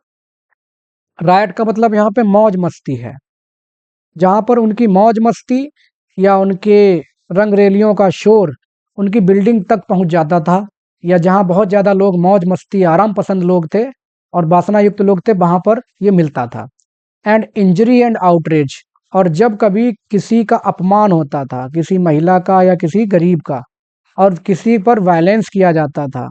रायट का मतलब यहाँ पे मौज मस्ती है, जहां पर उनकी मौज मस्ती या उनके रंग रैलियों का शोर उनकी बिल्डिंग तक पहुंच जाता था, या जहां बहुत ज्यादा लोग मौज मस्ती आराम पसंद लोग थे और वासना युक्त लोग थे, वहां पर ये मिलता था। एंड इंजरी एंड आउटरेज, और जब कभी किसी का अपमान होता था, किसी महिला का या किसी गरीब का, और किसी पर वायलेंस किया जाता था,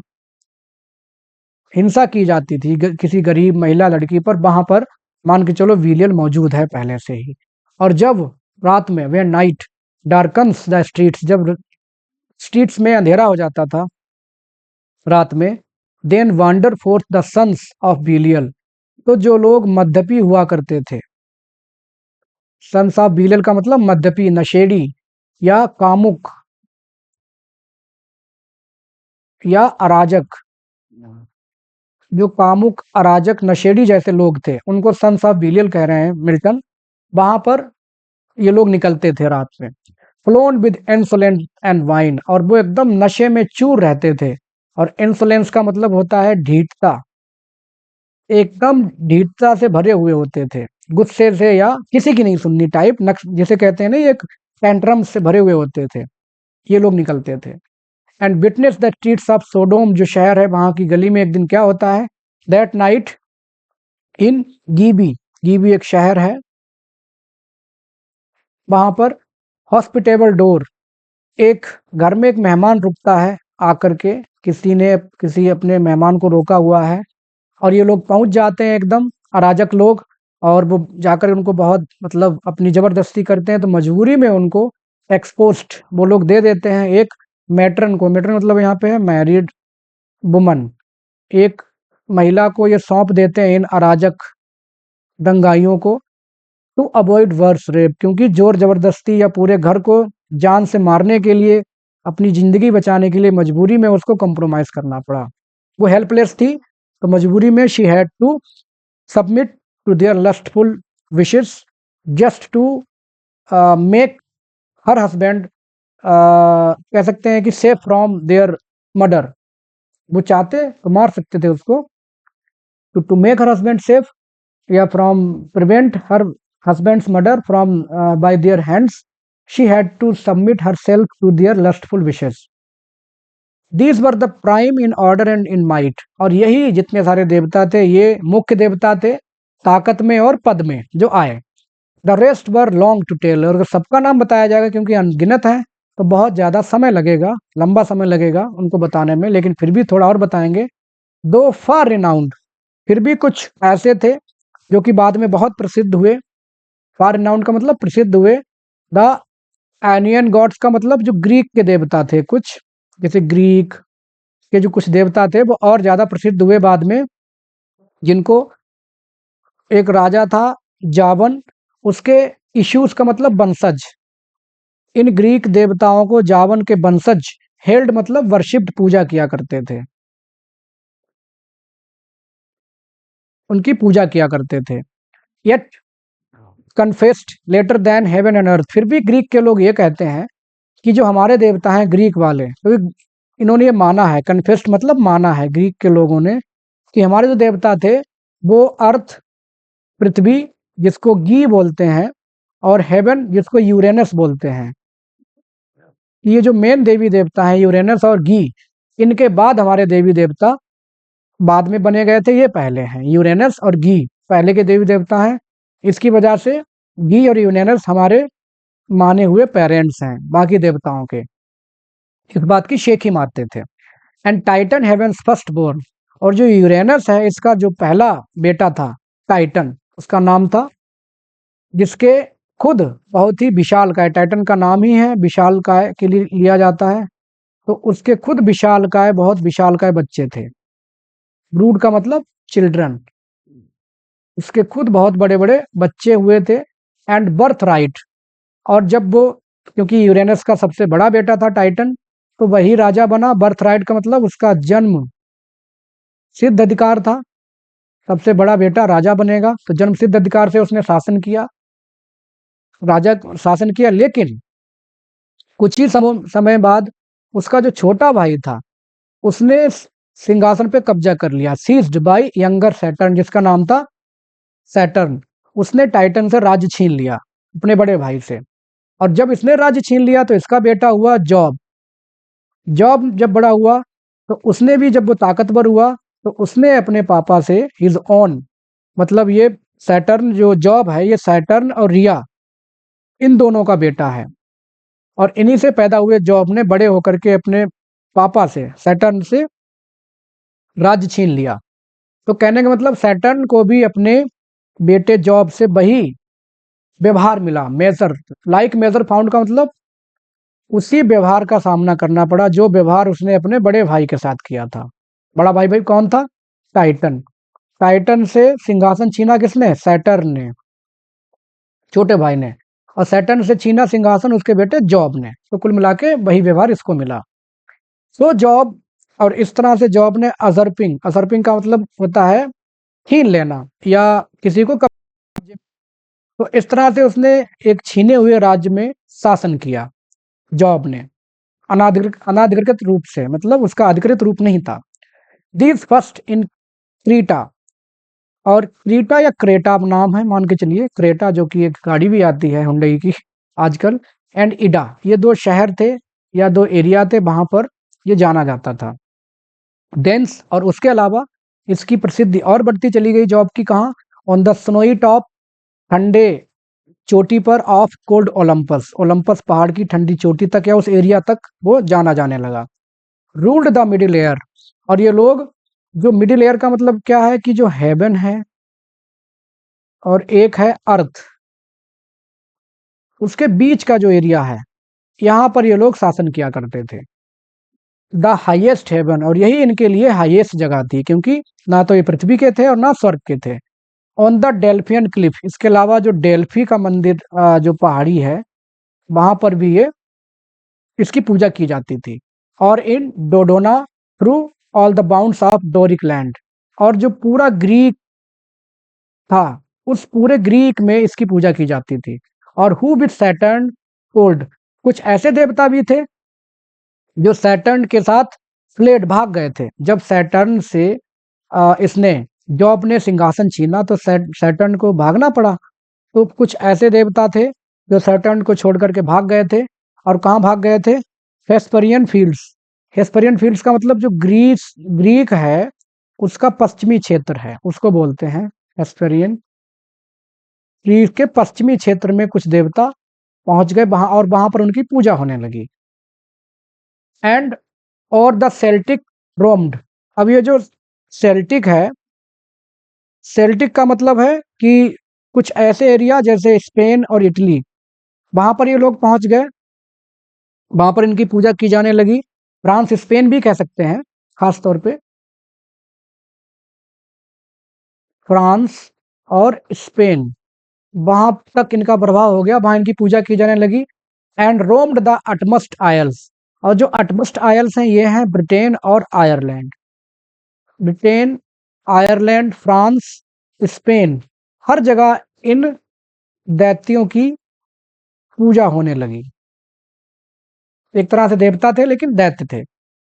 हिंसा की जाती थी किसी गरीब महिला लड़की पर, वहां पर मान के चलो विलियन मौजूद है पहले से ही। और जब रात में, वे नाइट डार्कन्स द स्ट्रीट्स, जब स्ट्रीट्स में अंधेरा हो जाता था रात में, then wander forth the sons of Belial, तो जो लोग मद्यपी हुआ करते थे, सन्स ऑफ बिलियल का मतलब मद्यपी, नशेड़ी या कामुक या अराजक, जो कामुक अराजक नशेड़ी जैसे लोग थे उनको सन्स ऑफ बिलियल कह रहे हैं मिल्टन। वहां पर ये लोग निकलते थे रात में। Phloem with insolence and wine, और वो एकदम नशे में चूर रहते थे। और इंसोलेंस का मतलब होता है ढीठता, एकदम ढीठता से भरे हुए होते थे, गुस्से से या किसी की नहीं सुननी टाइप, नक्श जिसे कहते हैं ना, ये एक टेंट्रम से भरे हुए होते थे ये लोग, निकलते थे। And witness the streets of Sodom, जो शहर है वहां की गली में एक दिन क्या होता है, that night in GB, GB एक शहर है, वहां पर हॉस्पिटेबल डोर, एक घर में एक मेहमान रुकता है आकर के, किसी ने किसी अपने मेहमान को रोका हुआ है, और ये लोग पहुंच जाते हैं एकदम अराजक लोग, और वो जाकर उनको बहुत मतलब अपनी जबरदस्ती करते हैं, तो मजबूरी में उनको एक्सपोस्ट वो लोग दे देते हैं एक मैट्रन को। मैट्रन मतलब यहाँ पे है मैरिड वुमन, एक महिला को ये सौंप देते हैं इन अराजक दंगाइयों को, टू अवॉइड वर्स रेप, क्योंकि जोर जबरदस्ती या पूरे घर को जान से मारने के लिए, अपनी जिंदगी बचाने के लिए मजबूरी में उसको कॉम्प्रोमाइज करना पड़ा। वो हेल्पलेस थी, तो मजबूरी में she had to submit to their lustful wishes, just to make her husband, कह सकते हैं कि सेफ फ्रॉम देयर मर्डर, वो चाहते तो मार सकते थे उसको, to make her husband safe, या from prevent her husband's murder from by their hands, she had to submit herself to their lustful wishes. These were the prime in order and in might, और यही जितने सारे देवता थे ये मुख्य देवता थे ताकत में और पद में जो आए। The rest were long to tell, और सबका नाम बताया जाएगा क्योंकि अनगिनत है, तो बहुत ज़्यादा समय लगेगा, लंबा समय लगेगा उनको बताने में, लेकिन फिर भी थोड़ा और बताएंगे। दो फार रिनाउंड, फिर भी कुछ ऐसे थे जो कि बाद में बहुत प्रसिद्ध हुए। फार रिनाउंड का मतलब प्रसिद्ध हुए। द एनियन गॉड्स का मतलब जो ग्रीक के देवता थे कुछ, जैसे ग्रीक के जो कुछ देवता थे वो और ज्यादा प्रसिद्ध हुए बाद में, जिनको एक राजा था जावन, उसके इश्यूज का मतलब वंशज, इन ग्रीक देवताओं को जावन के वंशज हेल्ड मतलब वर्शिप्ड, पूजा किया करते थे, उनकी पूजा किया करते थे। Yet confessed later than heaven and earth, फिर भी ग्रीक के लोग ये कहते हैं कि जो हमारे देवता हैं ग्रीक वाले, तो इन्होंने ये माना है, कन्फेस्ड मतलब माना है ग्रीक के लोगों ने, कि हमारे जो देवता थे वो अर्थ, पृथ्वी जिसको गी बोलते हैं, और हेवन जिसको यूरेनस बोलते हैं, ये जो मेन देवी देवता हैं यूरेनस और गी, इनके बाद हमारे देवी देवता बाद में बने गए थे, ये पहले हैं। यूरेनस और गी पहले के देवी देवता हैं, इसकी वजह से गी और यूरेनस हमारे माने हुए पेरेंट्स हैं बाकी देवताओं के, इस बात की शेखी मारते थे। And Titan heavens first born, और जो यूरेनस है इसका जो पहला बेटा था टाइटन, उसका नाम था, जिसके खुद बहुत ही विशालकाय, टाइटन का नाम ही है विशालकाय के लिए लिया जाता है, तो उसके खुद विशालकाय, बहुत विशालकाय बच्चे थे। ब्रूड का मतलब चिल्ड्रन, उसके खुद बहुत बड़े बड़े बच्चे हुए थे। एंड बर्थ राइट, और जब वो, क्योंकि यूरेनस का सबसे बड़ा बेटा था टाइटन, तो वही राजा बना। बर्थ राइट का मतलब उसका जन्म सिद्ध अधिकार था, सबसे बड़ा बेटा राजा बनेगा, तो जन्म सिद्ध अधिकार से उसने शासन किया, राजा शासन किया। लेकिन कुछ ही समय बाद उसका जो छोटा भाई था उसने सिंहासन पे कब्जा कर लिया, सीज्ड बाय यंगर सैटर्न, जिसका नाम था सैटर्न। उसने टाइटन से राज्य छीन लिया अपने बड़े भाई से, और जब इसने राज्य छीन लिया तो इसका बेटा हुआ जॉब। जॉब जब बड़ा हुआ तो उसने भी, जब वो ताकतवर हुआ तो उसने अपने पापा से हिज ओन, मतलब ये सैटर्न जो जॉब है ये सैटर्न और रिया इन दोनों का बेटा है, और इन्हीं से पैदा हुए जॉब ने बड़े होकर के अपने पापा से, सैटर्न से राज्य छीन लिया। तो कहने का मतलब सैटर्न को भी अपने बेटे जॉब से वही व्यवहार मिला, मेजर, लाइक मेजर फाउंड का मतलब उसी व्यवहार का सामना करना पड़ा जो व्यवहार उसने अपने बड़े भाई के साथ किया था। बड़ा भाई भाई कौन था? टाइटन। टाइटन से सिंहासन छीना किसने? सैटर्न ने, छोटे भाई ने। और सैटर्न से छीना सिंहासन उसके बेटे जॉब ने। तो कुल मिला के वही व्यवहार इसको मिला। तो जॉब, और इस तरह से जॉब ने अजर्पिंग, अजर्पिंग का मतलब होता है छीन लेना या किसी को तो इस तरह से उसने एक छीने हुए राज्य में शासन किया जॉब ने, अनाधिकृत रूप से, मतलब उसका अधिकृत रूप नहीं था। दिस फर्स्ट इन क्रीटा, और क्रीटा या क्रेटा नाम है, मान के चलिए क्रेटा, जो कि एक गाड़ी भी आती है हुंडई की आजकल। एंड इडा, ये दो शहर थे या दो एरिया थे वहां पर ये जाना जाता था। डेंस, और उसके अलावा इसकी प्रसिद्धि और बढ़ती चली गई जॉब की, कहाँ? ऑन द स्नोई टॉप, ठंडे चोटी पर, ऑफ कोल्ड ओलंपस, ओलंपस पहाड़ की ठंडी चोटी तक या उस एरिया तक वो जाना जाने लगा। रूल्ड द मिडिल एयर, और ये लोग, जो मिडिल एयर का मतलब क्या है कि जो हेवन है और एक है अर्थ, उसके बीच का जो एरिया है यहाँ पर ये लोग शासन किया करते थे। द हाईएस्ट हेवन, और यही इनके लिए हाईएस्ट जगह थी, क्योंकि ना तो ये पृथ्वी के थे और ना स्वर्ग के थे। ऑन द डेल्फियन क्लिफ, इसके अलावा जो डेल्फी का मंदिर जो पहाड़ी है वहां पर भी ये इसकी पूजा की जाती थी। और in Dodona through all the bounds of Doric land, और जो पूरा ग्रीक था उस पूरे ग्रीक में इसकी पूजा की जाती थी। और हु विद सैटर्न कोल्ड, कुछ ऐसे देवता भी थे जो सैटर्न के साथ फ्लेड भाग गए थे। जब सैटर्न से इसने, जॉब ने सिंहासन छीना तो सैटर्न को भागना पड़ा। तो कुछ ऐसे देवता थे जो सैटर्न को छोड़ करके भाग गए थे। और कहाँ भाग गए थे? हेस्परियन फील्ड्स। हेस्परियन फील्ड्स का मतलब जो ग्रीक है उसका पश्चिमी क्षेत्र है, उसको बोलते हैं हेस्परियन। ग्रीक के पश्चिमी क्षेत्र में कुछ देवता पहुंच गए वहां, और वहां पर उनकी पूजा होने लगी। एंड और द सेल्टिक रोम्ड, अब ये जो सेल्टिक है, सेल्टिक का मतलब है कि कुछ ऐसे एरिया जैसे स्पेन और इटली, वहां पर ये लोग पहुंच गए, वहां पर इनकी पूजा की जाने लगी। फ्रांस, स्पेन भी कह सकते हैं, खास तौर पे फ्रांस और स्पेन, वहां तक इनका प्रभाव हो गया, वहां इनकी पूजा की जाने लगी। And roamed the utmost isles, और जो अटमस्ट आयल्स हैं ये हैं ब्रिटेन और Ireland. Britain, Ireland, France, Spain, हर जगह इन दैत्यों की पूजा होने लगी। एक तरह से देवता थे लेकिन दैत्य थे।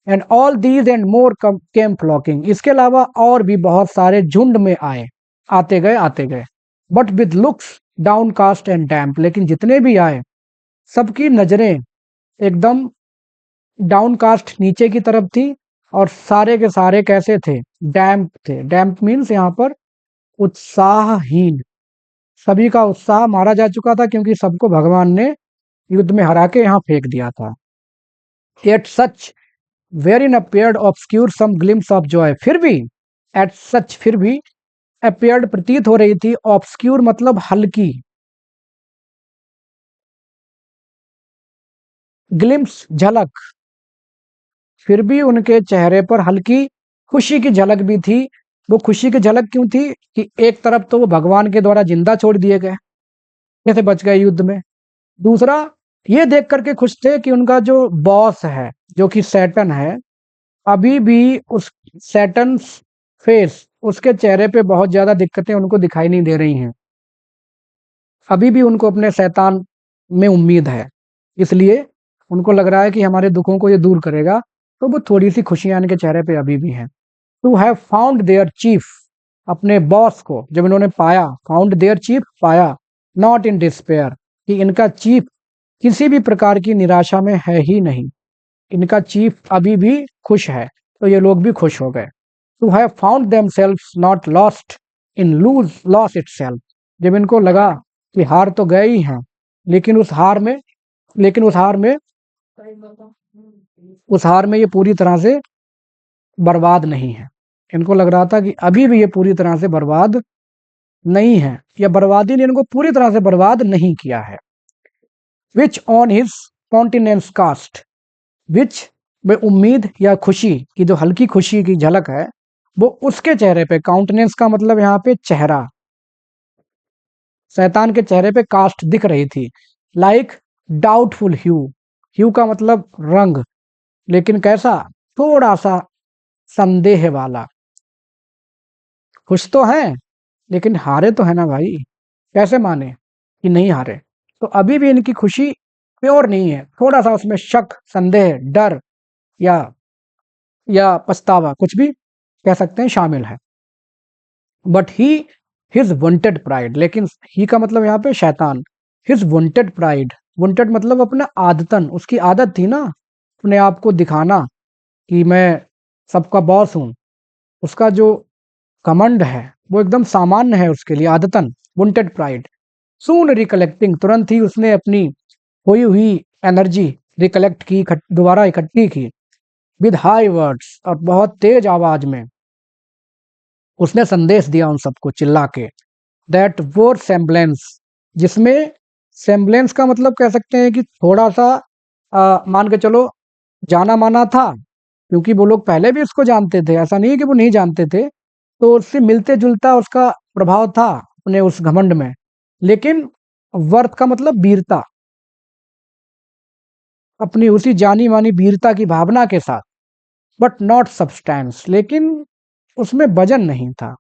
And all these and more came flocking, इसके अलावा और भी बहुत सारे झुंड में आए, आते गए, but with looks downcast and damp, लेकिन जितने भी आए सबकी नजरें एकदम डाउन कास्ट नीचे की तरफ थी, और सारे के सारे कैसे थे, डैम्प थे। डैम्प मीन्स यहाँ पर उत्साहहीन, सभी का उत्साह मारा जा चुका था क्योंकि सबको भगवान ने युद्ध में हरा के यहाँ फेंक दिया था। At such wherein appeared obscure some glimpse of joy, फिर भी एट सच, फिर भी अपियर्ड प्रतीत हो रही थी, ऑब्सक्यूर मतलब हल्की, ग्लिम्स झलक, फिर भी उनके चेहरे पर हल्की खुशी की झलक भी थी। वो खुशी की झलक क्यों थी कि एक तरफ तो वो भगवान के द्वारा जिंदा छोड़ दिए गए, कैसे बच गए युद्ध में, दूसरा ये देख करके खुश थे कि उनका जो बॉस है, जो कि सैटर्न है, अभी भी उस सैटर्न फेस, उसके चेहरे पे बहुत ज्यादा दिक्कतें उनको दिखाई नहीं दे रही हैं, अभी भी उनको अपने शैतान में उम्मीद है, इसलिए उनको लग रहा है कि हमारे दुखों को ये दूर करेगा, तो वो थोड़ी सी खुशियां इनके चेहरे पे अभी भी हैं। To have found their chief, अपने बॉस को जब इन्होंने पाया, फाउंड देयर चीफ, पाया, नॉट इन डिस्पेयर, कि इनका चीफ किसी भी प्रकार की निराशा में है ही नहीं, इनका चीफ अभी भी खुश है, तो ये लोग भी खुश हो गए। To have found themselves not lost in loose loss itself, जब इनको लगा कि हार तो गए ही हैं, लेकिन उस हार में, लेकिन उस हार में ये पूरी तरह से बर्बाद नहीं है, इनको लग रहा था कि अभी भी ये पूरी तरह से बर्बाद नहीं है, या बर्बादी ने इनको पूरी तरह से बर्बाद नहीं किया है। Which on his continence cast, विच में उम्मीद या खुशी की जो हल्की खुशी की झलक है, वो उसके चेहरे पे, काउंटेनेंस का मतलब यहाँ पे चेहरा, शैतान के चेहरे पे कास्ट दिख रही थी, लाइक डाउटफुल ह्यू, ह्यू का मतलब रंग, लेकिन कैसा, थोड़ा सा संदेह वाला, खुश तो हैं लेकिन हारे तो है ना भाई, कैसे माने कि नहीं हारे, तो अभी भी इनकी खुशी प्योर नहीं है, थोड़ा सा उसमें शक, संदेह, डर या पछतावा, कुछ भी कह सकते हैं, शामिल है। But he his wanted pride, लेकिन ही का मतलब यहाँ पे शैतान, हिज वॉन्टेड प्राइड, वॉन्टेड मतलब अपना आदतन, उसकी आदत थी ना अपने आप को दिखाना कि मैं सबका बॉस हूँ, उसका जो कमंड है वो एकदम सामान्य है उसके लिए, आदतन वॉन्टेड प्राइड। सून रिकलेक्टिंग, तुरंत ही उसने अपनी खोई हुई एनर्जी रिकलेक्ट की, दोबारा इकट्ठी की, विद हाई वर्ड्स, और बहुत तेज आवाज में उसने संदेश दिया उन सबको चिल्ला के, दैट वोर सेम्बलेंस, जिसमें सेम्बलेंस का मतलब कह सकते हैं कि थोड़ा सा मान के चलो जाना माना था, क्योंकि वो लोग पहले भी उसको जानते थे, ऐसा नहीं है कि वो नहीं जानते थे, तो उससे मिलते जुलता उसका प्रभाव था अपने उस घमंड में, लेकिन वर्थ का मतलब वीरता, अपनी उसी जानी मानी वीरता की भावना के साथ, बट नॉट सब्सटेंस, लेकिन उसमें वजन नहीं था,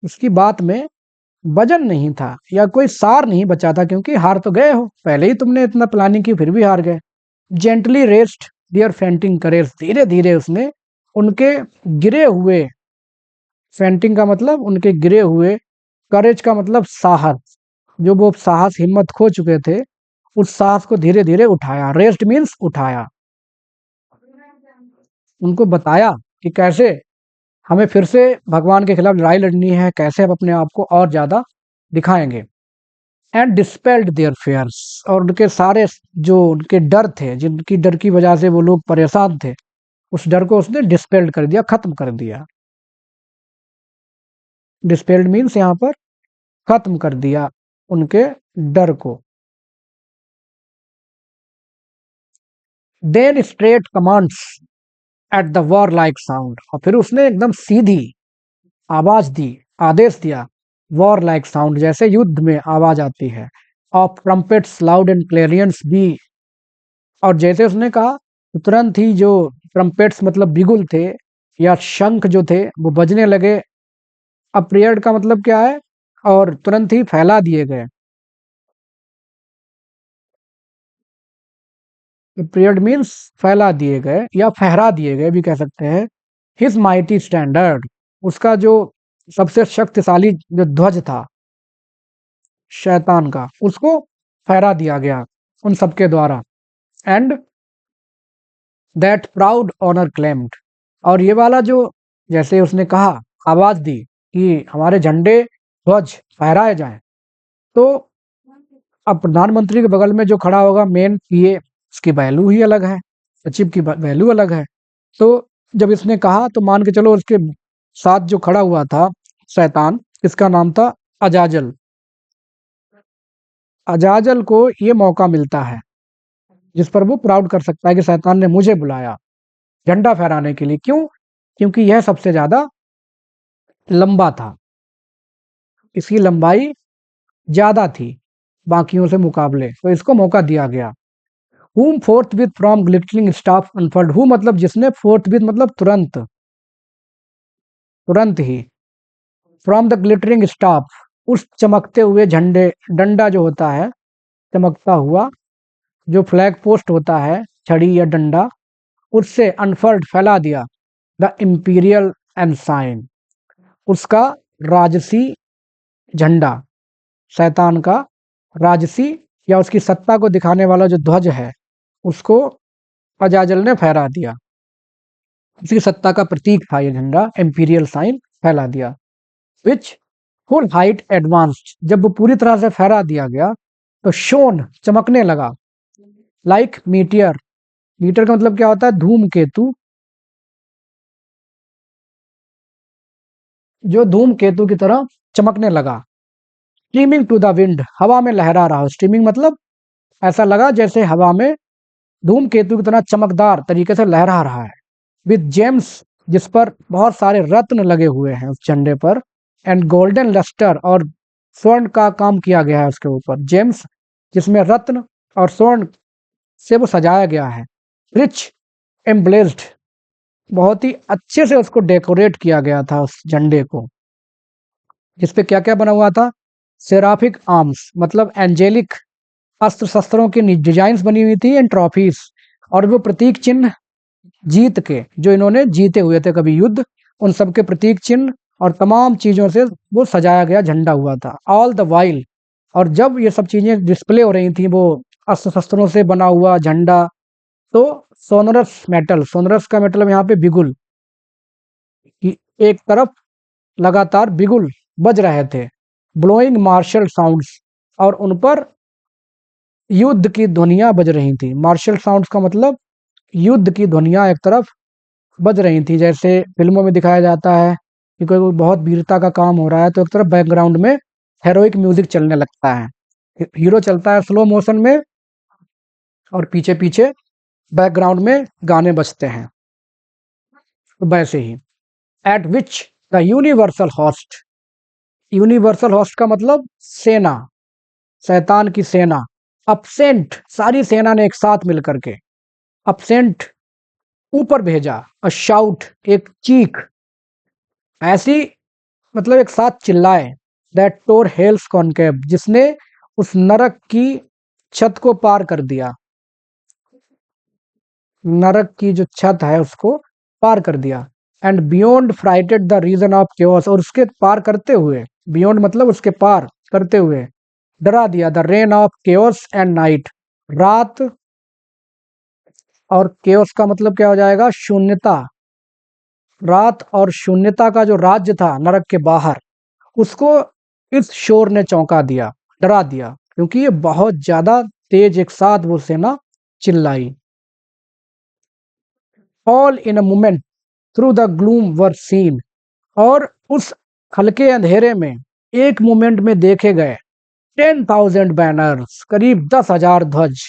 उसकी बात में वजन नहीं था, या कोई सार नहीं बचा था, क्योंकि हार तो गए हो, पहले ही तुमने इतना प्लानिंग की फिर भी हार गए। जेंटली रेस्ट डियर फेंटिंग करेज, धीरे धीरे उसने उनके गिरे हुए, फेंटिंग का मतलब उनके गिरे हुए, करेज का मतलब साहस, जो वो साहस हिम्मत खो चुके थे, उस साहस को धीरे धीरे उठाया, रेस्ट मीन्स उठाया, उनको बताया कि कैसे हमें फिर से भगवान के खिलाफ लड़ाई लड़नी है, कैसे हम अपने आप को और ज्यादा दिखाएंगे। एंड डिस्पेल्ड देयर फेयर्स, और उनके सारे जो उनके डर थे, जिनकी डर की वजह से वो लोग परेशान थे, उस डर को उसने डिस्पेल्ड कर दिया, खत्म कर दिया। डिस्पेल्ड मीन्स यहाँ पर खत्म कर दिया उनके डर को। Then straight commands at the war like sound, और फिर उसने एकदम सीधी आवाज दी, आदेश दिया, वॉर लाइक साउंड, जैसे युद्ध में आवाज आती है, ऑफ ट्रम्पेट्स लाउड एंड क्लेरियंस भी, और जैसे उसने कहा तो तुरंत ही जो ट्रम्पेट्स मतलब बिगुल थे या शंख जो थे वो बजने लगे, अप्रियड का मतलब क्या है, और तुरंत ही फैला दिए गए, पीरियड मीन्स फैला दिए गए या फहरा दिए गए भी कह सकते हैं। हिज माइटी स्टैंडर्ड, उसका जो सबसे शक्तिशाली जो ध्वज था शैतान का, उसको फहरा दिया गया उन सबके द्वारा। And that proud honour claimed, और ये वाला जो जैसे उसने कहा, आवाज दी कि हमारे झंडे ध्वज फहराए जाएं, तो अब प्रधानमंत्री के बगल में जो खड़ा होगा मेन पीए, उसकी वैल्यू ही अलग है, सचिव की वैल्यू अलग है। तो जब इसने कहा तो मान के चलो उसके साथ जो खड़ा हुआ था शैतान, इसका नाम था अजाजल। अजाजल को ये मौका मिलता है जिस पर वो प्राउड कर सकता है कि शैतान ने मुझे बुलाया झंडा फहराने के लिए। क्यों? क्योंकि यह सबसे ज्यादा लंबा था, इसकी लंबाई ज्यादा थी बाकियों से मुकाबले, तो इसको मौका दिया गया। whom forthwith from glittering staff unfurled, who मतलब जिसने, forthwith मतलब तुरंत, तुरंत ही, from the glittering staff उस चमकते हुए झंडे, डंडा जो होता है चमकता हुआ, जो फ्लैग पोस्ट होता है छड़ी या डंडा, उससे अनफर्ड फैला दिया द इंपीरियल एनसाइन, उसका राजसी झंडा, शैतान का राजसी या उसकी सत्ता को दिखाने वाला जो ध्वज है उसको अजाजल ने फहरा दिया। उसकी सत्ता का प्रतीक था ये झंडा, इंपीरियल साइन फैला दिया। विच फुल हाइट एडवांस्ड, जब वो पूरी तरह से फहरा दिया गया तो शोन चमकने लगा, लाइक मीटियर, मीटर का मतलब क्या होता है? धूमकेतु, जो धूमकेतु की तरह चमकने लगा। स्ट्रीमिंग टू द विंड, हवा में लहरा रहा हो, स्ट्रीमिंग मतलब ऐसा लगा जैसे हवा में धूमकेतु की तरह चमकदार तरीके से लहरा रहा है। विद जेम्स, जिस पर बहुत सारे रत्न लगे हुए हैं उस झंडे पर, एंड गोल्डन लस्टर, और स्वर्ण का काम किया गया है उसके ऊपर। जेम्स जिसमें रत्न और स्वर्ण से वो सजाया गया है। रिच एम्ब्लेस्ड, बहुत ही अच्छे से उसको डेकोरेट किया गया था उस झंडे को, जिसपे क्या क्या बना हुआ था? सेराफिक आर्म्स मतलब एंजेलिक अस्त्र शस्त्रों की डिजाइन बनी हुई थी, एंड ट्रॉफीज, और वो प्रतीक चिन्ह जीत के, जो इन्होंने जीते हुए थे कभी युद्ध, उन सब के प्रतीक चिन्ह और तमाम चीजों से वो सजाया गया झंडा हुआ था। ऑल द वाइल, और जब ये सब चीजें डिस्प्ले हो रही थी, वो अस्त्र शस्त्रों से बना हुआ झंडा, तो सोनरस मेटल, सोनरस का मतलब यहाँ पे बिगुल, कि एक तरफ लगातार बिगुल बज रहे थे, ब्लोइंग मार्शल साउंड्स, और उन पर युद्ध की ध्वनियां बज रही थी। मार्शल साउंड्स का मतलब युद्ध की ध्वनियां एक तरफ बज रही थी, जैसे फिल्मों में दिखाया जाता है कि कोई बहुत वीरता का काम हो रहा है तो एक तरफ बैकग्राउंड में हेरोइक म्यूजिक चलने लगता है, हीरो चलता है स्लो मोशन में और पीछे पीछे बैकग्राउंड में गाने बजते हैं, तो वैसे ही। At which the universal host, universal host का मतलब सेना, शैतान की सेना, अपसेंट, सारी सेना ने एक साथ मिलकर के अपसेंट ऊपर भेजा, अ शाउट, एक चीख, ऐसी मतलब एक साथ चिल्लाए, दैट टोर हेल्स कॉनकेव, जिसने उस नरक की छत को पार कर दिया, नरक की जो छत है उसको पार कर दिया। And beyond frighted the region of chaos, और उसके पार करते हुए, बियॉन्ड मतलब उसके पार करते हुए डरा दिया, the rain of chaos and night, रात, और केओस का मतलब क्या हो जाएगा? शून्यता, रात और शून्यता का जो राज्य था नरक के बाहर, उसको इस शोर ने चौंका दिया, डरा दिया, क्योंकि ये बहुत ज्यादा तेज एक साथ वो सेना चिल्लाई। All in a moment through the gloom were seen, और उस हल्के अंधेरे में एक मोमेंट में देखे गए 10,000 बैनर्स, करीब 10,000 ध्वज,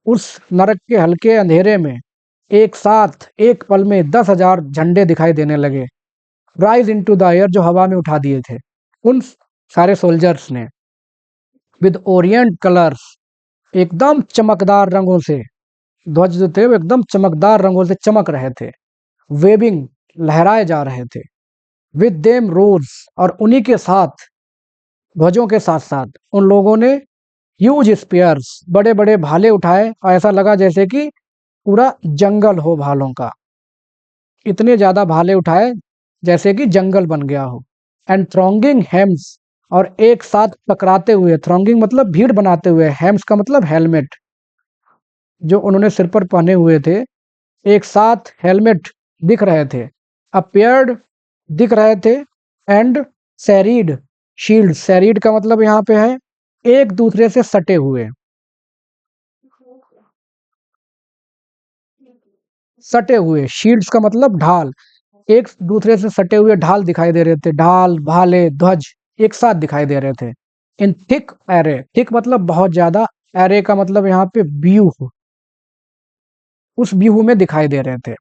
उस नरक के हल्के अंधेरे में एक साथ एक पल में 10,000 झंडे दिखाई देने लगे। राइज इनटू द एयर, जो हवा में उठा दिए थे उन सारे सोल्जर्स ने। विद ओरिएंट कलर्स, एकदम चमकदार रंगों से, ध्वज जो थे वो एकदम चमकदार रंगों से चमक रहे थे, वेविंग, लहराए जा रहे थे। विद देम रोज, और उन्हीं के साथ, ध्वजों के साथ साथ उन लोगों ने ह्यूज स्पीयर्स, बड़े बड़े भाले उठाए और ऐसा लगा जैसे कि पूरा जंगल हो भालों का। इतने ज्यादा भाले उठाए जैसे कि जंगल बन गया हो। एंड थ्रोंगिंग हेम्स, और एक साथ टकराते हुए, थ्रोंगिंग मतलब भीड़ बनाते हुए, हेम्स का मतलब हेलमेट जो उन्होंने सिर पर पहने हुए थे, एक साथ हेलमेट दिख रहे थे, अपेयर्ड दिख रहे थे, एंड सैरीड, शील्ड, सैरीड का मतलब यहाँ पे है एक दूसरे से सटे हुए, सटे हुए, शील्ड्स का मतलब ढाल, एक दूसरे से सटे हुए ढाल दिखाई दे रहे थे, ढाल, भाले, ध्वज एक साथ दिखाई दे रहे थे। इन थिक एरे, थिक मतलब बहुत ज्यादा, एरे का मतलब यहाँ पे व्यूह, उस व्यूह में दिखाई दे रहे थे।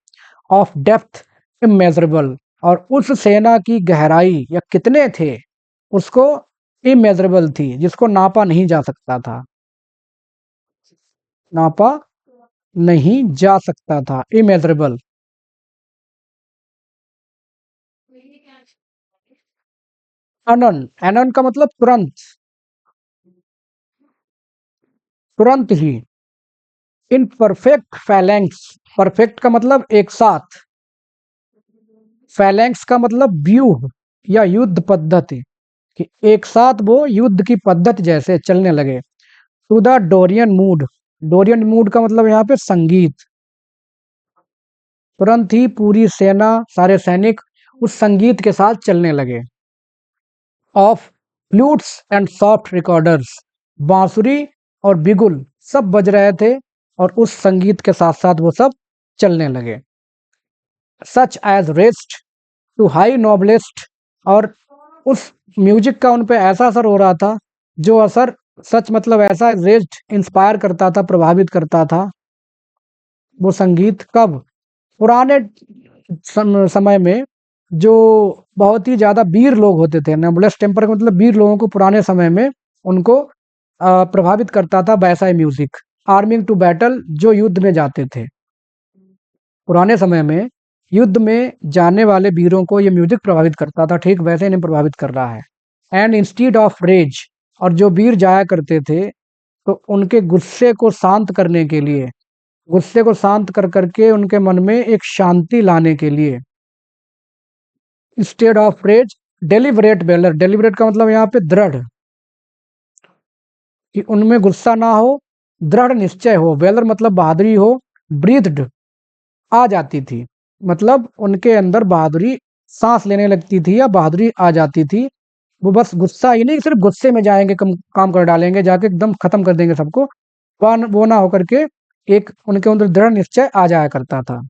ऑफ डेप्थ इमेजरेबल, और उस सेना की गहराई या कितने थे उसको इमेजरेबल थी, जिसको नापा नहीं जा सकता था, नापा नहीं जा सकता था, इमेजरेबल। अनन, एनन का मतलब तुरंत, तुरंत ही। इन परफेक्ट फैलेंक्स, परफेक्ट का मतलब एक साथ, फैलेंक्स का मतलब व्यूह या युद्ध पद्धति, कि एक साथ वो युद्ध की पद्धति जैसे चलने लगे। To the Dorian mood, Dorian mood का मतलब यहाँ पे संगीत, तुरंत ही पूरी सेना, सारे सैनिक उस संगीत के साथ चलने लगे। Of flutes and soft recorders, बांसुरी और बिगुल सब बज रहे थे और उस संगीत के साथ साथ वो सब चलने लगे। Such as rest to high noblest, और उस म्यूजिक का उन पे ऐसा असर हो रहा था, जो असर, सच मतलब ऐसा, रेस्ट इंस्पायर करता था, प्रभावित करता था। वो संगीत कब? पुराने समय में जो बहुत ही ज्यादा वीर लोग होते थे, नोबलेस टेम्पर का मतलब वीर लोगों को पुराने समय में उनको प्रभावित करता था वैसा ही म्यूजिक। आर्मिंग टू बैटल, जो युद्ध में जाते थे पुराने समय में, युद्ध में जाने वाले वीरों को ये म्यूजिक प्रभावित करता था, ठीक वैसे इन्हें प्रभावित कर रहा है। एंड इंस्टीड ऑफ रेज, और जो वीर जाया करते थे तो उनके गुस्से को शांत करने के लिए, गुस्से को शांत कर करके उनके मन में एक शांति लाने के लिए, instead of rage, deliberate valour, deliberate का मतलब यहाँ पे दृढ़, कि उनमें गुस्सा ना हो, दृढ़ निश्चय हो, वेलर मतलब बहादुरी हो, ब्रीथड आ जाती थी, मतलब उनके अंदर बहादुरी सांस लेने लगती थी या बहादुरी आ जाती थी। वो बस गुस्सा ही नहीं, सिर्फ गुस्से में जाएंगे, काम कर डालेंगे जाके, एकदम खत्म कर देंगे सबको, वो ना होकर के एक उनके अंदर दृढ़ निश्चय आ जाया करता था।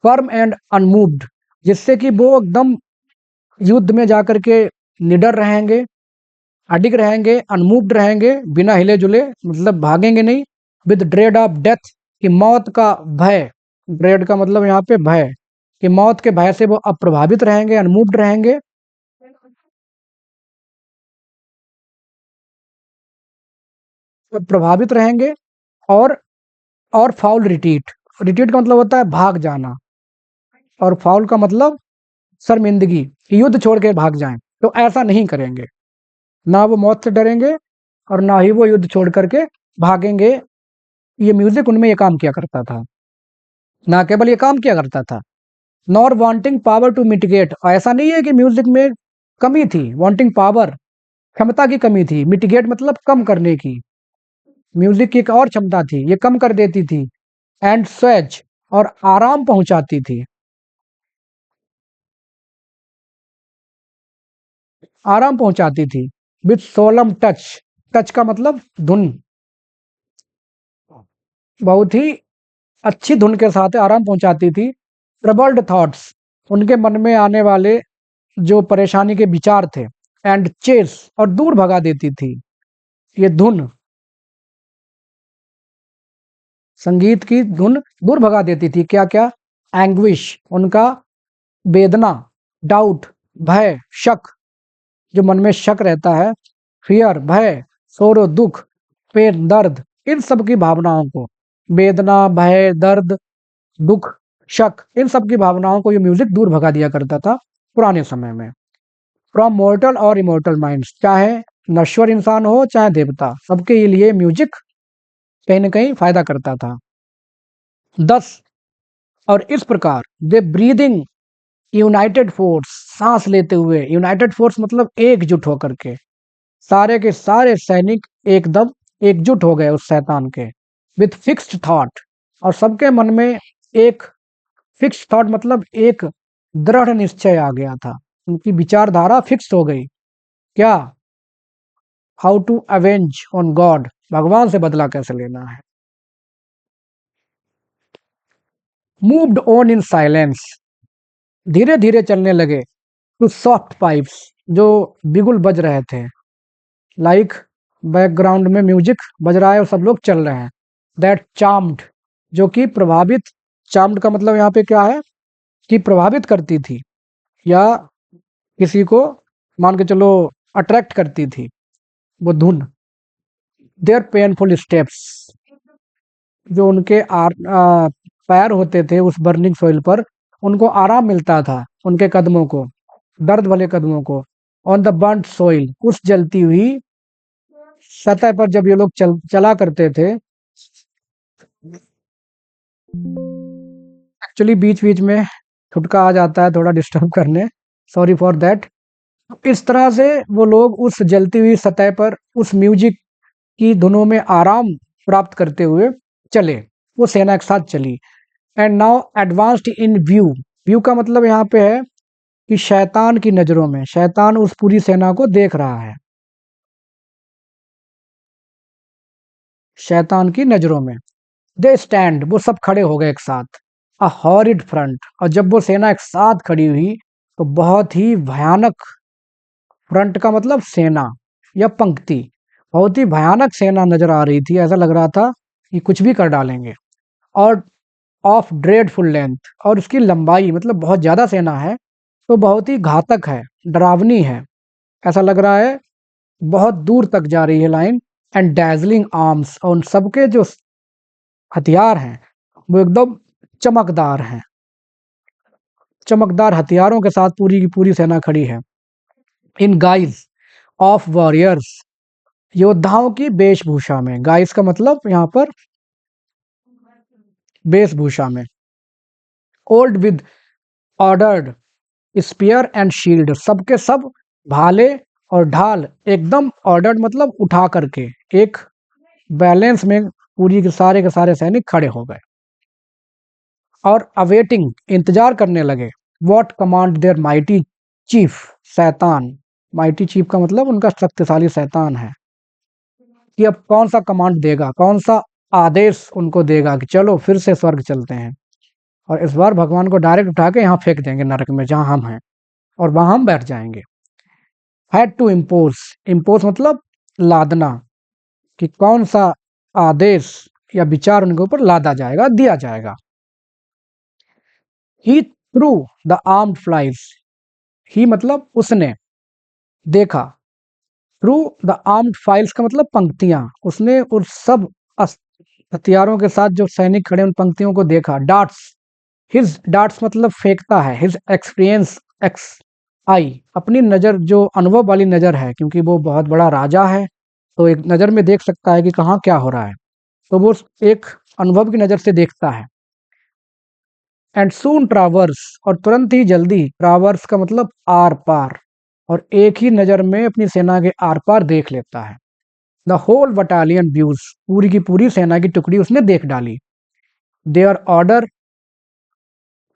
फर्म एंड अनमूव्ड, जिससे कि वो एकदम युद्ध में जाकर के निडर रहेंगे, अडिग रहेंगे, अनमूव्ड रहेंगे, बिना हिले जुले, मतलब भागेंगे नहीं। विद ड्रेड ऑफ डेथ, कि मौत का भय, ड्रेड का मतलब यहाँ पे भय, कि मौत के भय से वो अप्रभावित रहेंगे, अनमूव्ड रहेंगे, प्रभावित रहेंगे। और और फाउल रिट्रीट, रिट्रीट का मतलब होता है भाग जाना, और फाउल का मतलब शर्मिंदगी, कि युद्ध छोड़ के भाग जाएं, तो ऐसा नहीं करेंगे। ना वो मौत से डरेंगे और ना ही वो युद्ध छोड़ करके भागेंगे। ये म्यूजिक उनमें ये काम किया करता था, ना केवल ये काम किया करता था, nor wanting power to mitigate, ऐसा नहीं है कि म्यूजिक में कमी थी, वांटिंग पावर क्षमता की कमी थी, मिटिगेट मतलब कम करने की, म्यूजिक की एक और क्षमता थी, ये कम कर देती थी। एंड स्वेज, और आराम पहुंचाती थी, आराम पहुंचाती थी। विथ सोलम टच, टच का मतलब धुन, बहुत ही अच्छी धुन के साथ आराम पहुंचाती थी। ट्रबल्ड थॉट्स, उनके मन में आने वाले जो परेशानी के विचार थे। एंड चेस, और दूर भगा देती थी ये धुन, संगीत की धुन दूर भगा देती थी क्या क्या? एंग्विश, उनका वेदना, डाउट भय, शक, जो मन में शक रहता है, फियर भय, सोरो दुख, पेन दर्द, इन सब की भावनाओं को, वेदना, भय, दर्द, दुख, शक, इन सब की भावनाओं को ये म्यूजिक दूर भगा दिया करता था पुराने समय में। फ्रॉम मोर्टल और इमोर्टल माइंड्स, चाहे नश्वर इंसान हो चाहे देवता, सबके लिए म्यूजिक कहीं न कहीं फ़ायदा करता था। 10 और इस प्रकार दे ब्रीदिंग यूनाइटेड फोर्स, साँस लेते हुए, यूनाइटेड फोर्स मतलब एकजुट होकर के, सारे के सारे सैनिक एकदम एकजुट हो गए उस शैतान के, विथ फिक्स्ड थॉट, और सबके मन में एक फिक्स्ड थॉट मतलब एक दृढ़ निश्चय आ गया था, उनकी विचारधारा फिक्स हो गई। क्या? How to avenge on God, भगवान से बदला कैसे लेना है। मूव्ड ऑन इन साइलेंस, धीरे धीरे चलने लगे, टू सॉफ्ट पाइप्स, जो बिगुल बज रहे थे, लाइक बैकग्राउंड में म्यूजिक बज रहा है और सब लोग चल रहे हैं। दैट चार्म्ड, जो कि प्रभावित, चार्म्ड का मतलब यहाँ पे क्या है कि प्रभावित करती थी या किसी को मान के चलो अट्रैक्ट करती थी वो धुन। देयर पेनफुल स्टेप्स, जो उनके पैर होते थे उस बर्निंग सोइल पर, उनको आराम मिलता था उनके कदमों को, दर्द भले कदमों को। ऑन द बर्न्ट सोइल, उस जलती हुई सतह पर जब ये लोग चला करते थे। एक्चुअली बीच बीच में छुटका आ जाता है थोड़ा डिस्टर्ब करने, सॉरी फॉर दैट। इस तरह से वो लोग उस जलती हुई सतह पर उस म्यूजिक की धुनों में आराम प्राप्त करते हुए चले, वो सेना एक साथ चली। And now advanced in view, view का मतलब यहाँ पे है कि शैतान की नजरों में, शैतान उस पूरी सेना को देख रहा है, शैतान की नजरों में। दे स्टैंड, वो सब खड़े हो गए एक साथ। अ हॉरिड फ्रंट, और जब वो सेना एक साथ खड़ी हुई तो बहुत ही भयानक, फ्रंट का मतलब सेना या पंक्ति, बहुत ही भयानक सेना नजर आ रही थी, ऐसा लग रहा था कि कुछ भी कर डालेंगे। और ऑफ ड्रेडफुल लेंथ, और उसकी लंबाई मतलब बहुत ज़्यादा सेना है तो बहुत ही घातक है, डरावनी है, ऐसा लग रहा है बहुत दूर तक जा रही है लाइन। एंड डैजलिंग आर्म्स, और उन सबके जो हथियार हैं वो एकदम चमकदार हैं, चमकदार हथियारों के साथ पूरी की पूरी सेना खड़ी है। इन गाइज ऑफ वॉरियर्स, योद्धाओं की वेशभूषा में, गाइज का मतलब यहाँ पर वेशभूषा में। Old with ordered spear and shield, सबके सब भाले और ढाल एकदम ऑर्डर्ड मतलब उठा करके एक बैलेंस में पूरी के सारे सैनिक खड़े हो गए। और अवेटिंग, इंतजार करने लगे। What command their mighty chief, शैतान, माइटी चीफ का मतलब उनका शक्तिशाली शैतान है, कि अब कौन सा कमांड देगा, कौन सा आदेश उनको देगा कि चलो फिर से स्वर्ग चलते हैं, और इस बार भगवान को डायरेक्ट उठा के यहाँ फेंक देंगे नरक में जहाँ हम हैं, और वहां हम बैठ जाएंगे। हैड टू इम्पोज, इम्पोज मतलब लादना, कि कौन सा आदेश या विचार उनके ऊपर लादा जाएगा, दिया जाएगा। ही थ्रू द आर्म्ड फ्लाइज, ही मतलब उसने, देखा, थ्रू द आर्म्ड फाइल्स का मतलब पंक्तियां, उसने उस सब हथियारों के साथ जो सैनिक खड़े उन पंक्तियों को देखा। डार्ट्स, हिज डार्ट्स मतलब फेंकता है, हिज एक्सपीरियंस एक्स आई, अपनी नज़र जो अनुभव वाली नज़र है, क्योंकि वो बहुत बड़ा राजा है तो एक नज़र में देख सकता है कि कहाँ क्या हो रहा है, तो वो एक अनुभव की नज़र से देखता है। एंड सून ट्रावर्स, और तुरंत ही जल्दी, ट्रावर्स का मतलब आर पार, और एक ही नज़र में अपनी सेना के आर पार देख लेता है। द होल बटालियन व्यूज, पूरी की पूरी सेना की टुकड़ी उसने देख डाली। देयर ऑर्डर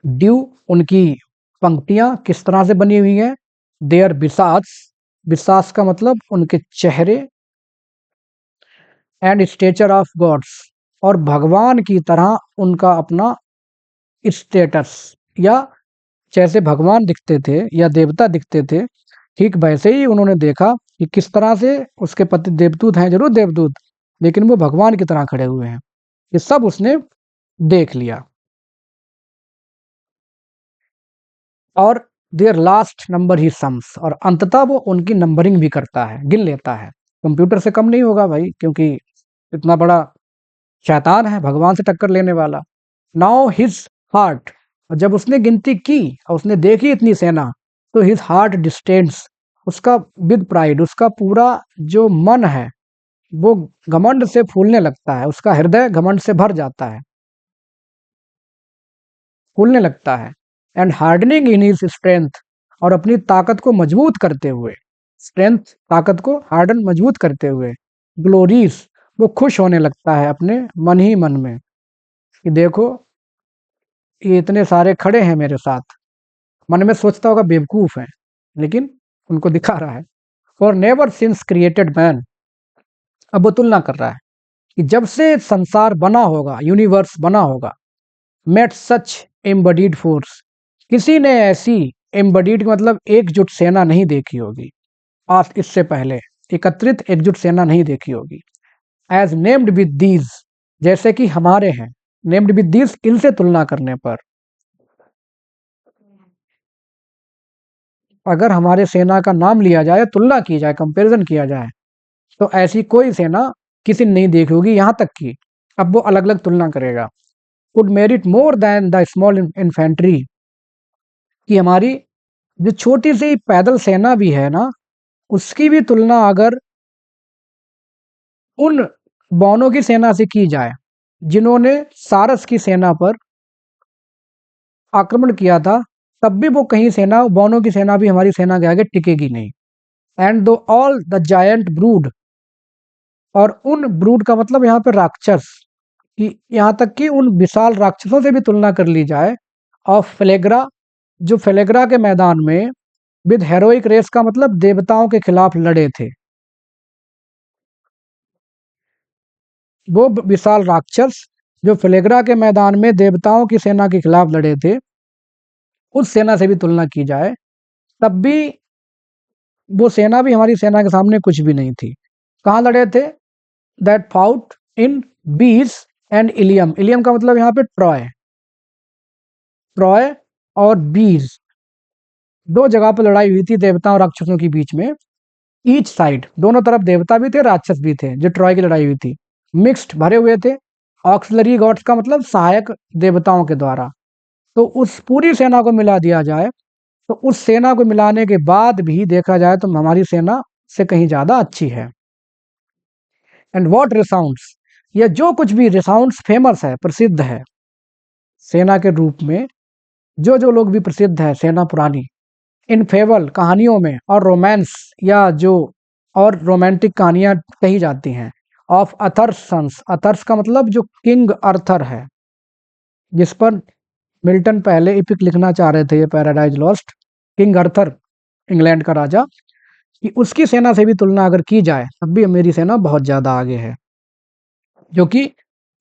ड्यू, उनकी पंक्तियां किस तरह से बनी हुई हैं। देयर बिसास, बिसास का मतलब उनके चेहरे। एंड स्टेचर ऑफ गॉड्स, और भगवान की तरह उनका अपना स्टेटस, या जैसे भगवान दिखते थे या देवता दिखते थे, ठीक वैसे ही उन्होंने देखा कि किस तरह से उसके पति देवदूत हैं, जरूर देवदूत, लेकिन वो भगवान की तरह खड़े हुए हैं, ये सब उसने देख लिया। और their last number he sums, और अंततः वो उनकी नंबरिंग भी करता है, गिन लेता है। कंप्यूटर से कम नहीं होगा भाई, क्योंकि इतना बड़ा शैतान है, भगवान से टक्कर लेने वाला। नाउ हिज हार्ट, और जब उसने गिनती की और उसने देखी इतनी सेना, तो हिज हार्ट डिस्टेंस उसका विद प्राइड, उसका पूरा जो मन है वो घमंड से फूलने लगता है, उसका हृदय घमंड से भर जाता है, फूलने लगता है। And hardening in his strength, और अपनी ताकत को मजबूत करते हुए, स्ट्रेंथ ताकत को हार्डन मजबूत करते हुए, ग्लोरीज वो खुश होने लगता है अपने मन ही मन में कि देखो ये इतने सारे खड़े हैं मेरे साथ। मन में सोचता होगा बेवकूफ हैं, लेकिन उनको दिखा रहा है। For never since created man, अब वो तुलना कर रहा है कि जब से संसार बना होगा, यूनिवर्स बना होगा, मेट सच एम्बडीड फोर्स, किसी ने ऐसी एम्बडीड मतलब एकजुट सेना नहीं देखी होगी। आज इससे पहले एकत्रित एकजुट सेना नहीं देखी होगी। एज नेम्ड विद दीज, जैसे कि हमारे हैं, नेम्ड विद दीज इनसे तुलना करने पर, अगर हमारे सेना का नाम लिया जाए, तुलना की जाए, कंपैरिजन किया जाए, तो ऐसी कोई सेना किसी ने नहीं देखी होगी, यहाँ तक कि अब वो अलग अलग तुलना करेगा। Could merit more than the small infantry, कि हमारी जो छोटी सी पैदल सेना भी है ना, उसकी भी तुलना अगर उन बौनों की सेना से की जाए जिन्होंने सारस की सेना पर आक्रमण किया था, तब भी वो कहीं सेना, बौनों की सेना भी हमारी सेना के आगे टिकेगी नहीं। एंड दो ऑल द जायंट ब्रूड, और उन ब्रूड का मतलब यहाँ पे राक्षस, कि यहाँ तक कि उन विशाल राक्षसों से भी तुलना कर ली जाए, ऑफ फ्लेग्रा, जो फ्लेग्रा के मैदान में विद हेरोइक रेस का मतलब देवताओं के खिलाफ लड़े थे, वो विशाल राक्षस जो फ्लेग्रा के मैदान में देवताओं की सेना के खिलाफ लड़े थे, उस सेना से भी तुलना की जाए, तब भी वो सेना भी हमारी सेना के सामने कुछ भी नहीं थी। कहाँ लड़े थे? दैट फाउट इन बीस एंड इलियम, इलियम का मतलब यहाँ पे ट्रॉय, ट्रॉय और बीज, दो जगह पर लड़ाई हुई थी देवताओं और राक्षसों के बीच में। ईच साइड, दोनों तरफ देवता भी थे, राक्षस भी थे, जो ट्रॉय की लड़ाई हुई थी। मिक्स्ड, भरे हुए थे। ऑक्सिलरी गॉड्स का मतलब सहायक देवताओं के द्वारा। तो उस पूरी सेना को मिला दिया जाए, तो उस सेना को मिलाने के बाद भी देखा जाए तो हमारी सेना से कहीं ज्यादा अच्छी है। एंड वॉट रिसाउंड्स, यह जो कुछ भी रिसाउंड्स फेमस है, प्रसिद्ध है सेना के रूप में, जो जो लोग भी प्रसिद्ध है सेना पुरानी, इन फेबल कहानियों में, और रोमांस या जो और रोमांटिक कहानियां कही जाती हैं, ऑफ अथर्स सन्स, अथर्स का मतलब जो किंग अर्थर है, जिस पर मिल्टन पहले इपिक लिखना चाह रहे थे, ये पैराडाइज लॉस्ट, किंग अर्थर इंग्लैंड का राजा, कि उसकी सेना से भी तुलना अगर की जाए तब भी मेरी सेना बहुत ज्यादा आगे है। जो कि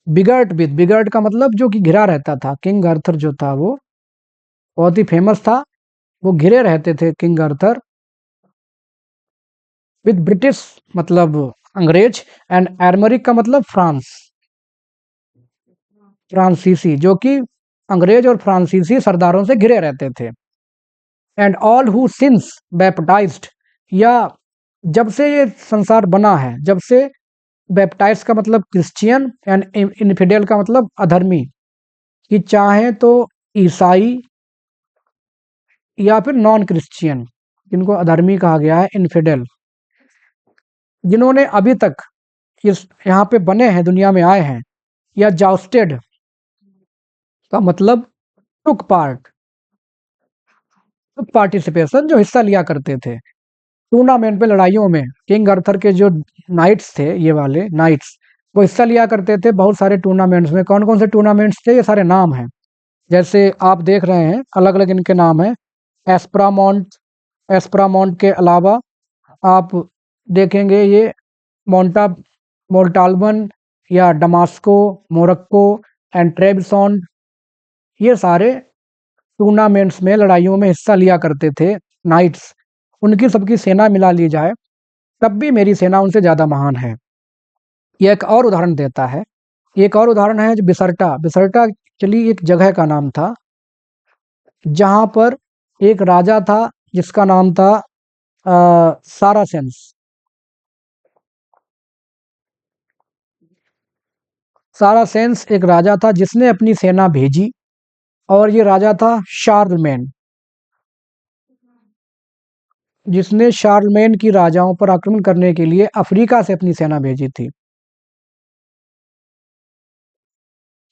बिगर्ट विद, बिगर्ट का मतलब जो कि घिरा रहता था, किंग अर्थर जो था वो बहुत ही फेमस था, वो घिरे रहते थे किंग अर्थर विद ब्रिटिश मतलब अंग्रेज, एंड एरमरिक का मतलब फ्रांस, फ्रांसीसी, जो कि अंग्रेज और फ्रांसीसी सरदारों से घिरे रहते थे। And all who since baptised, या जब से ये संसार बना है, जब से, बैप्टाइज का मतलब क्रिश्चियन, एंड इनफिडेल का मतलब अधर्मी, कि चाहे तो ईसाई या फिर नॉन क्रिश्चियन, जिनको अधर्मी कहा गया है, इनफिडेल, जिन्होंने अभी तक इस यहाँ पे बने हैं, दुनिया में आए हैं, या जाउस्टेड का मतलब टुक पार्ट, पार्टिसिपेशन, जो हिस्सा लिया करते थे टूर्नामेंट पे, लड़ाइयों में। किंग अर्थर के जो नाइट्स थे, ये वाले नाइट्स, वो हिस्सा लिया करते थे बहुत सारे टूर्नामेंट्स में। कौन कौन से टूर्नामेंट्स थे, ये सारे नाम हैं, जैसे आप देख रहे हैं, अलग अलग इनके नाम हैं। एस्प्रामॉन्ट, एस्प्रामॉन्ट के अलावा आप देखेंगे ये मोन्टा, मोल्टाल्बन या डमास्को, मोरक्को एंड ट्रेबसॉन, ये सारे टूर्नामेंट्स में, लड़ाइयों में हिस्सा लिया करते थे नाइट्स। उनकी सबकी सेना मिला ली जाए तब भी मेरी सेना उनसे ज़्यादा महान है। ये एक और उदाहरण देता है, एक और उदाहरण है जो बिसर्टा, बिसर्टा एक्चुअली एक जगह का नाम था, जहाँ पर एक राजा था जिसका नाम था सारासेंस। सारासेंस एक राजा था जिसने अपनी सेना भेजी, और ये राजा था शार्लमेन। जिसने शार्लमेन की राजाओं पर आक्रमण करने के लिए अफ्रीका से अपनी सेना भेजी थी?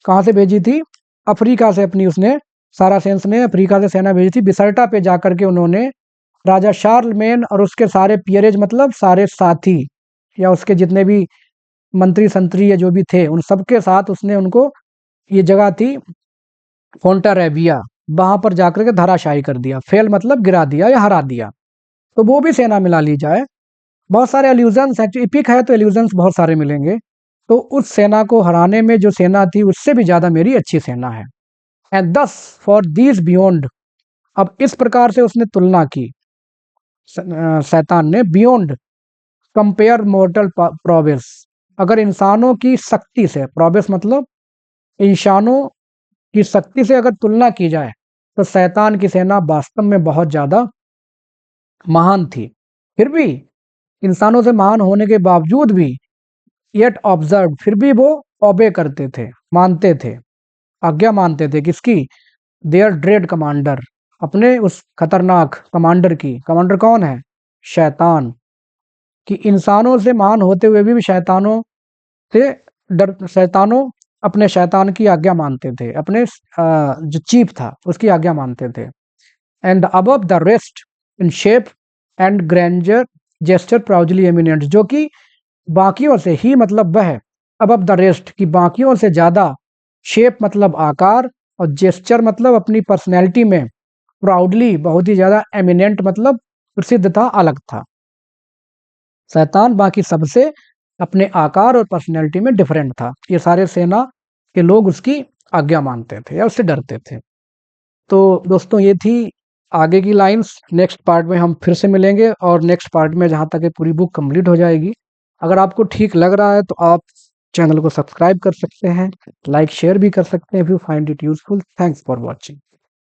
कहाँ से भेजी थी? अफ्रीका से अपनी उसने सारासेंस ने अफ्रीका से सेना भेजी थी। बिसर्टा पे जाकर के उन्होंने राजा शार्लमेन और उसके सारे पियरेज मतलब सारे साथी या उसके जितने भी मंत्री संतरी या जो भी थे उन सबके साथ उसने उनको, ये जगह थी फोंटारेबिया, वहां पर जाकर के धराशायी कर दिया। फेल मतलब गिरा दिया या हरा दिया। तो वो भी सेना मिला ली जाए। बहुत सारे एल्यूजन्स हैं, इपिक है तो एल्यूजन्स बहुत सारे मिलेंगे। तो उस सेना को हराने में जो सेना थी उससे भी ज्यादा मेरी अच्छी सेना है। एंड दस फॉर दीज बियॉन्ड, अब इस प्रकार से उसने तुलना की शैतान ने, बियॉन्ड कंपेयर मोर्टल प्रोबेस, अगर इंसानों की शक्ति से, प्रोबेस मतलब इंसानों की शक्ति से अगर तुलना की जाए तो शैतान की सेना वास्तव में बहुत ज्यादा महान थी। फिर भी इंसानों से महान होने के बावजूद भी, येट ऑब्जर्व, फिर भी वो ओबे करते थे, मानते थे, आज्ञा मानते थे किसकी? देयर ड्रेड कमांडर, अपने उस खतरनाक कमांडर की। कमांडर कौन है? शैतान। कि इंसानों से महान होते हुए भी शैतानों से शैतानों अपने शैतान की आज्ञा मानते थे, अपने जो चीफ था उसकी आज्ञा मानते थे। And above the rest in shape and grander gesture proudly eminent, जो कि बाकियों से ही मतलब वह, अबव द रेस्ट की बाकियों से ज्यादा, शेप मतलब आकार, और जेस्चर मतलब अपनी पर्सनैलिटी में, प्राउडली बहुत ही ज्यादा, एमिनेंट मतलब प्रसिद्ध था, अलग था। शैतान बाकी सबसे अपने आकार और पर्सनैलिटी में डिफरेंट था। ये सारे सेना के लोग उसकी आज्ञा मानते थे या उससे डरते थे। तो दोस्तों ये थी आगे की लाइंस। नेक्स्ट पार्ट में हम फिर से मिलेंगे और नेक्स्ट पार्ट में जहाँ तक ये पूरी बुक कंप्लीट हो जाएगी। अगर आपको ठीक लग रहा है तो आप चैनल को सब्सक्राइब कर सकते हैं, लाइक शेयर भी कर सकते हैं if you find it useful. Thanks for watching.